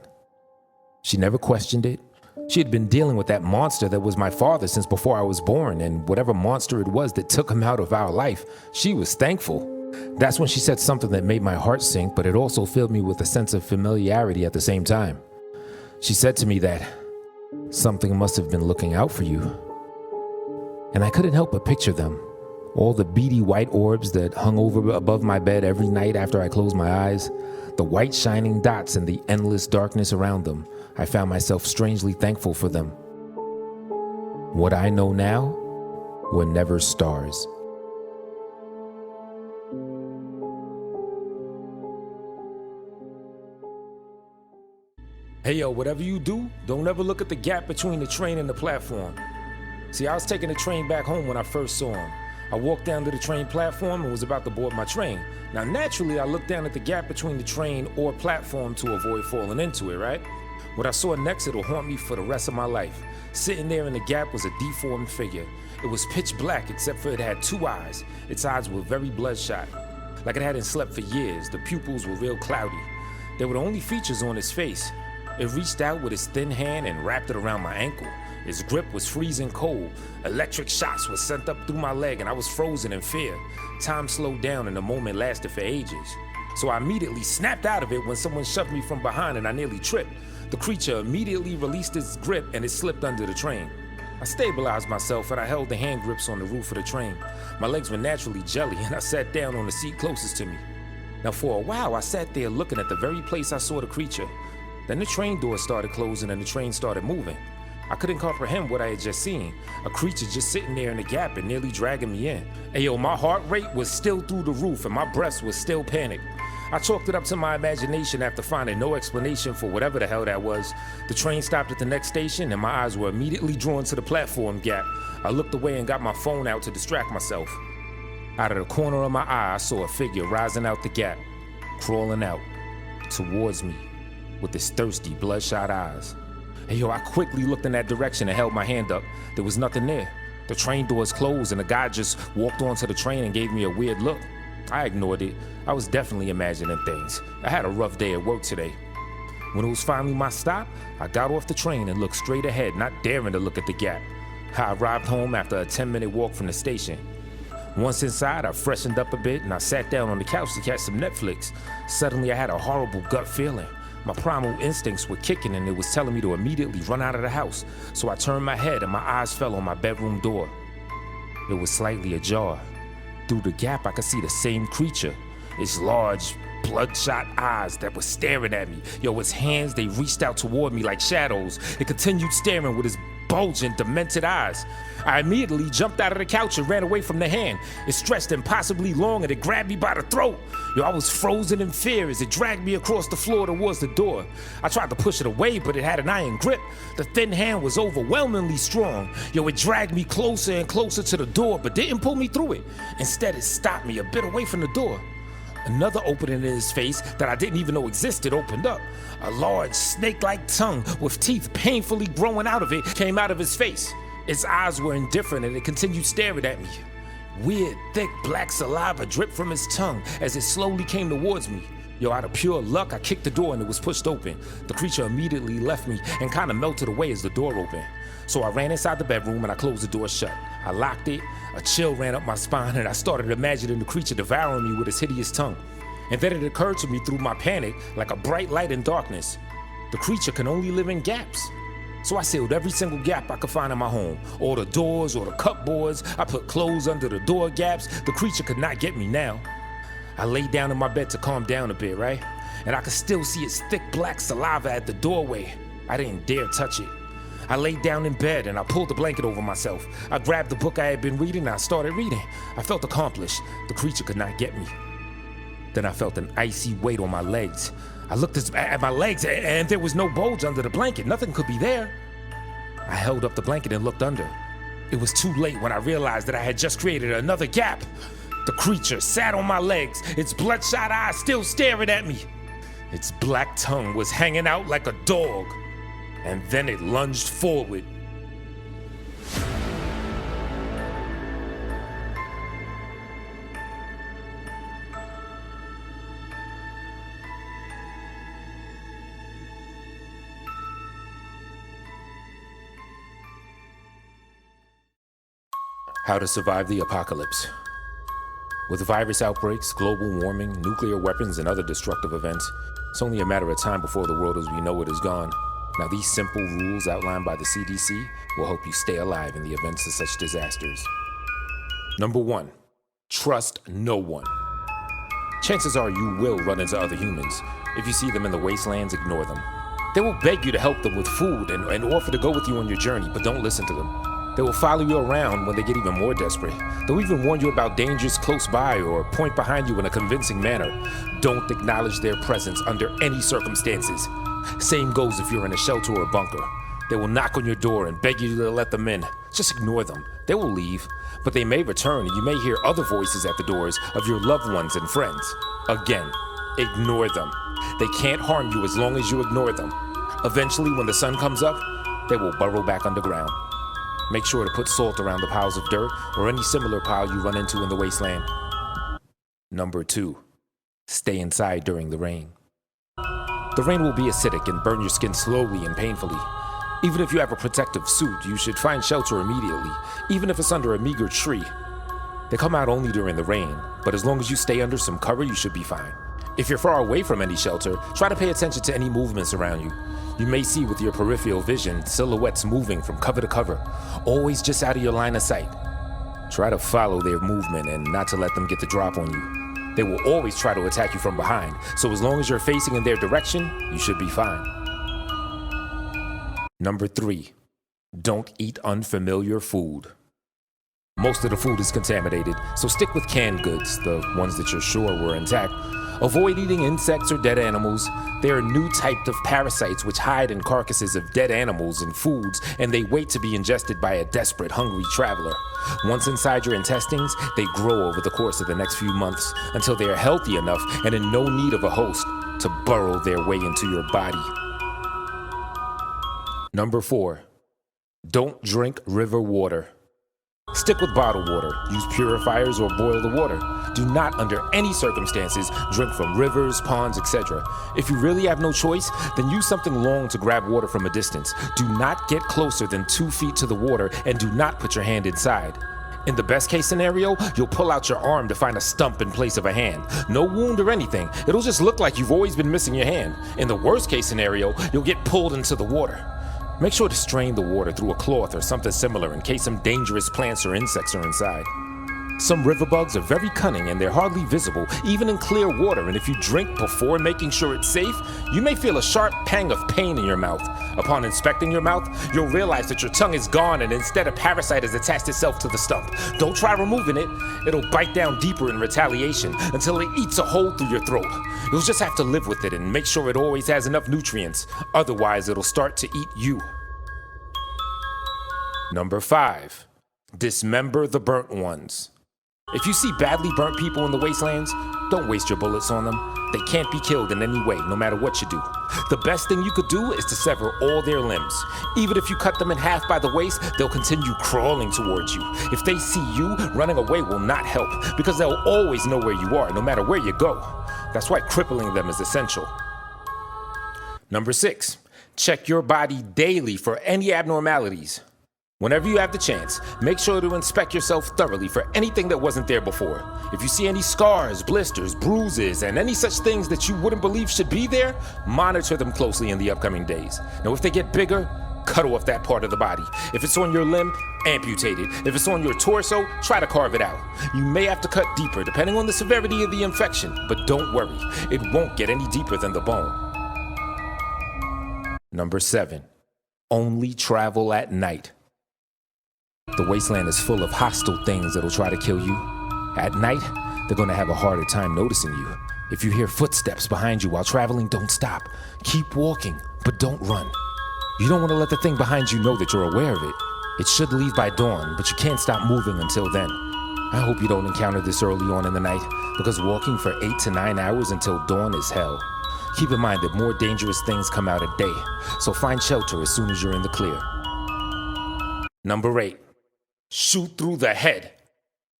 She never questioned it. She had been dealing with that monster that was my father since before I was born, and whatever monster it was that took him out of our life, she was thankful. That's when she said something that made my heart sink, but it also filled me with a sense of familiarity at the same time. She said to me that something must have been looking out for you. And I couldn't help but picture them. All the beady white orbs that hung over above my bed every night after I closed my eyes, the white shining dots and the endless darkness around them. I found myself strangely thankful for them. What I know now were never stars. Hey yo, whatever you do, don't ever look at the gap between the train and the platform. See, I was taking the train back home when I first saw him. I walked down to the train platform and was about to board my train. Now, naturally, I looked down at the gap between the train or platform to avoid falling into it, right? What I saw next, it'll haunt me for the rest of my life. Sitting there in the gap was a deformed figure. It was pitch black, except for it had two eyes. Its eyes were very bloodshot, like it hadn't slept for years. The pupils were real cloudy. They were the only features on its face. It reached out with its thin hand and wrapped it around my ankle. Its grip was freezing cold. Electric shocks were sent up through my leg and I was frozen in fear. Time slowed down and the moment lasted for ages. So I immediately snapped out of it when someone shoved me from behind and I nearly tripped. The creature immediately released its grip and it slipped under the train. I stabilized myself and I held the hand grips on the roof of the train. My legs were naturally jelly and I sat down on the seat closest to me. Now for a while I sat there looking at the very place I saw the creature. Then the train door started closing and the train started moving. I couldn't comprehend what I had just seen. A creature just sitting there in the gap and nearly dragging me in. Ayo, my heart rate was still through the roof and my breath was still panicked. I chalked it up to my imagination after finding no explanation for whatever the hell that was. The train stopped at the next station and my eyes were immediately drawn to the platform gap. I looked away and got my phone out to distract myself. Out of the corner of my eye, I saw a figure rising out the gap, crawling out towards me with its thirsty, bloodshot eyes. Hey yo, I quickly looked in that direction and held my hand up. There was nothing there. The train doors closed and the guy just walked onto the train and gave me a weird look. I ignored it. I was definitely imagining things. I had a rough day at work today. When it was finally my stop, I got off the train and looked straight ahead, not daring to look at the gap. I arrived home after a 10-minute walk from the station. Once inside, I freshened up a bit and I sat down on the couch to catch some Netflix. Suddenly, I had a horrible gut feeling. My primal instincts were kicking and it was telling me to immediately run out of the house. So I turned my head and my eyes fell on my bedroom door. It was slightly ajar. Through the gap, I could see the same creature. Its large, bloodshot eyes that were staring at me. Yo, its hands, they reached out toward me like shadows. It continued staring with its bulging, demented eyes. I immediately jumped out of the couch and ran away from the hand. It stretched impossibly long and it grabbed me by the throat. Yo, I was frozen in fear as it dragged me across the floor towards the door. I tried to push it away, but it had an iron grip. The thin hand was overwhelmingly strong. Yo, it dragged me closer and closer to the door, but didn't pull me through it. Instead, it stopped me a bit away from the door. Another opening in his face that I didn't even know existed opened up. A large snake-like tongue with teeth painfully growing out of it came out of his face. Its eyes were indifferent and it continued staring at me. Weird, thick, black saliva dripped from its tongue as it slowly came towards me. Yo, out of pure luck, I kicked the door and it was pushed open. The creature immediately left me and kind of melted away as the door opened. So I ran inside the bedroom and I closed the door shut. I locked it, a chill ran up my spine and I started imagining the creature devouring me with its hideous tongue. And then it occurred to me through my panic, like a bright light in darkness. The creature can only live in gaps. So I sealed every single gap I could find in my home. All the doors or the cupboards. I put clothes under the door gaps. The creature could not get me now. I laid down in my bed to calm down a bit, right? And I could still see its thick black saliva at the doorway. I didn't dare touch it. I laid down in bed and I pulled the blanket over myself. I grabbed the book I had been reading and I started reading. I felt accomplished. The creature could not get me. Then I felt an icy weight on my legs. I looked at my legs, and there was no bulge under the blanket. Nothing could be there. I held up the blanket and looked under. It was too late when I realized that I had just created another gap. The creature sat on my legs, its bloodshot eyes still staring at me. Its black tongue was hanging out like a dog, and then it lunged forward. How to survive the apocalypse. With virus outbreaks, global warming, nuclear weapons, and other destructive events, it's only a matter of time before the world as we know it is gone. Now, these simple rules outlined by the CDC will help you stay alive in the events of such disasters. Number 1, trust no one. Chances are you will run into other humans. If you see them in the wastelands, ignore them. They will beg you to help them with food and offer to go with you on your journey, but don't listen to them. They will follow you around when they get even more desperate. They'll even warn you about dangers close by or point behind you in a convincing manner. Don't acknowledge their presence under any circumstances. Same goes if you're in a shelter or a bunker. They will knock on your door and beg you to let them in. Just ignore them. They will leave, but they may return and you may hear other voices at the doors of your loved ones and friends. Again, ignore them. They can't harm you as long as you ignore them. Eventually, when the sun comes up, they will burrow back underground. Make sure to put salt around the piles of dirt or any similar pile you run into in the wasteland. Number 2, stay inside during the rain. The rain will be acidic and burn your skin slowly and painfully. Even if you have a protective suit, you should find shelter immediately, even if it's under a meager tree. They come out only during the rain, but as long as you stay under some cover, you should be fine. If you're far away from any shelter, try to pay attention to any movements around you. You may see with your peripheral vision silhouettes moving from cover to cover, always just out of your line of sight. Try to follow their movement and not to let them get the drop on you. They will always try to attack you from behind, so as long as you're facing in their direction, you should be fine. Number 3, don't eat unfamiliar food. Most of the food is contaminated, so stick with canned goods, the ones that you're sure were intact. Avoid eating insects or dead animals. There are new types of parasites which hide in carcasses of dead animals and foods, and they wait to be ingested by a desperate, hungry traveler. Once inside your intestines, they grow over the course of the next few months until they are healthy enough and in no need of a host to burrow their way into your body. Number 4, don't drink river water. Stick with bottled water, use purifiers or boil the water. Do not, under any circumstances, drink from rivers, ponds, etc. If you really have no choice, then use something long to grab water from a distance. Do not get closer than 2 feet to the water and do not put your hand inside. In the best case scenario, you'll pull out your arm to find a stump in place of a hand. No wound or anything, it'll just look like you've always been missing your hand. In the worst case scenario, you'll get pulled into the water. Make sure to strain the water through a cloth or something similar in case some dangerous plants or insects are inside. Some river bugs are very cunning and they're hardly visible, even in clear water, and if you drink before making sure it's safe, you may feel a sharp pang of pain in your mouth. Upon inspecting your mouth, you'll realize that your tongue is gone and instead a parasite has attached itself to the stump. Don't try removing it. It'll bite down deeper in retaliation until it eats a hole through your throat. You'll just have to live with it and make sure it always has enough nutrients. Otherwise, it'll start to eat you. Number 5, dismember the burnt ones. If you see badly burnt people in the wastelands, don't waste your bullets on them. They can't be killed in any way, no matter what you do. The best thing you could do is to sever all their limbs. Even if you cut them in half by the waist, they'll continue crawling towards you. If they see you, running away will not help, because they'll always know where you are, no matter where you go. That's why crippling them is essential. Number 6, check your body daily for any abnormalities. Whenever you have the chance, make sure to inspect yourself thoroughly for anything that wasn't there before. If you see any scars, blisters, bruises, and any such things that you wouldn't believe should be there, monitor them closely in the upcoming days. Now, if they get bigger, cut off that part of the body. If it's on your limb, amputate it. If it's on your torso, try to carve it out. You may have to cut deeper depending on the severity of the infection, but don't worry, it won't get any deeper than the bone. Number 7, only travel at night. The wasteland is full of hostile things that'll try to kill you. At night, they're gonna have a harder time noticing you. If you hear footsteps behind you while traveling, don't stop. Keep walking, but don't run. You don't want to let the thing behind you know that you're aware of it. It should leave by dawn, but you can't stop moving until then. I hope you don't encounter this early on in the night, because walking for 8 to 9 hours until dawn is hell. Keep in mind that more dangerous things come out at day, so find shelter as soon as you're in the clear. Number 8, shoot through the head.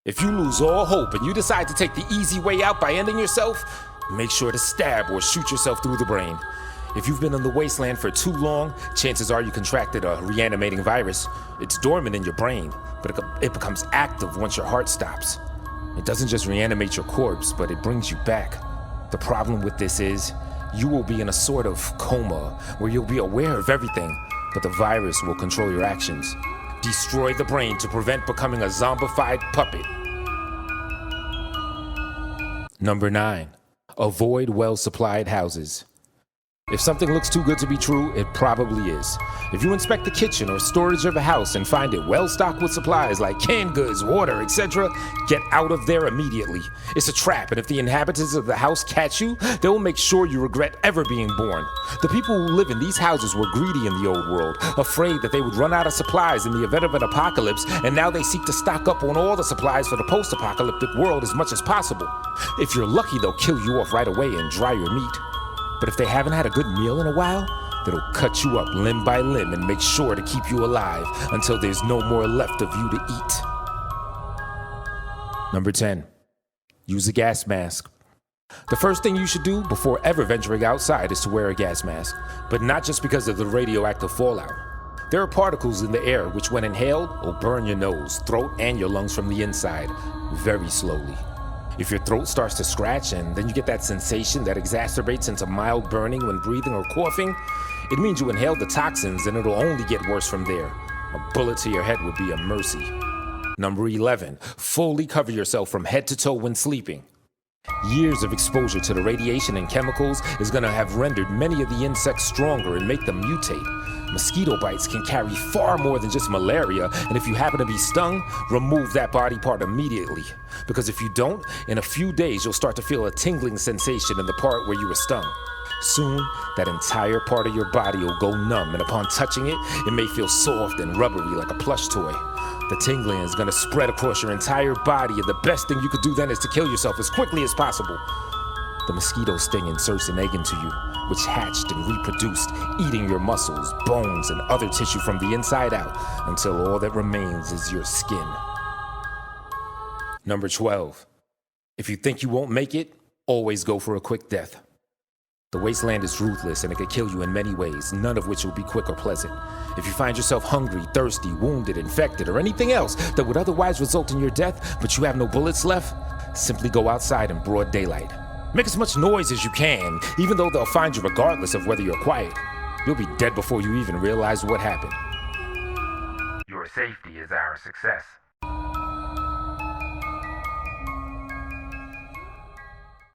If you lose all hope and you decide to take the easy way out by ending yourself, make sure to stab or shoot yourself through the brain. If you've been in the wasteland for too long, chances are you contracted a reanimating virus. It's dormant in your brain, but it becomes active once your heart stops. It doesn't just reanimate your corpse, but it brings you back. The problem with this is, you will be in a sort of coma where you'll be aware of everything, but the virus will control your actions. Destroy the brain to prevent becoming a zombified puppet. Number 9, avoid well-supplied houses. If something looks too good to be true, it probably is. If you inspect the kitchen or storage of a house and find it well stocked with supplies like canned goods, water, etc., get out of there immediately. It's a trap, and if the inhabitants of the house catch you, they will make sure you regret ever being born. The people who live in these houses were greedy in the old world, afraid that they would run out of supplies in the event of an apocalypse, and now they seek to stock up on all the supplies for the post-apocalyptic world as much as possible. If you're lucky, they'll kill you off right away and dry your meat. But if they haven't had a good meal in a while, they'll cut you up limb by limb and make sure to keep you alive until there's no more left of you to eat. Number 10, use a gas mask. The first thing you should do before ever venturing outside is to wear a gas mask, but not just because of the radioactive fallout. There are particles in the air which, when inhaled, will burn your nose, throat, and your lungs from the inside, very slowly. If your throat starts to scratch and then you get that sensation that exacerbates into mild burning when breathing or coughing, it means you inhaled the toxins and it'll only get worse from there. A bullet to your head would be a mercy. Number 11, fully cover yourself from head to toe when sleeping. Years of exposure to the radiation and chemicals is going to have rendered many of the insects stronger and make them mutate. Mosquito bites can carry far more than just malaria, and if you happen to be stung, remove that body part immediately. Because if you don't, in a few days you'll start to feel a tingling sensation in the part where you were stung. Soon, that entire part of your body will go numb, and upon touching it, it may feel soft and rubbery like a plush toy. The tingling is going to spread across your entire body, and the best thing you could do then is to kill yourself as quickly as possible. The mosquito sting inserts an egg into you, which hatched and reproduced, eating your muscles, bones, and other tissue from the inside out until all that remains is your skin. Number 12, if you think you won't make it, always go for a quick death. The wasteland is ruthless and it could kill you in many ways, none of which will be quick or pleasant. If you find yourself hungry, thirsty, wounded, infected, or anything else that would otherwise result in your death, but you have no bullets left, simply go outside in broad daylight. Make as much noise as you can, even though they'll find you regardless of whether you're quiet. You'll be dead before you even realize what happened. Your safety is our success.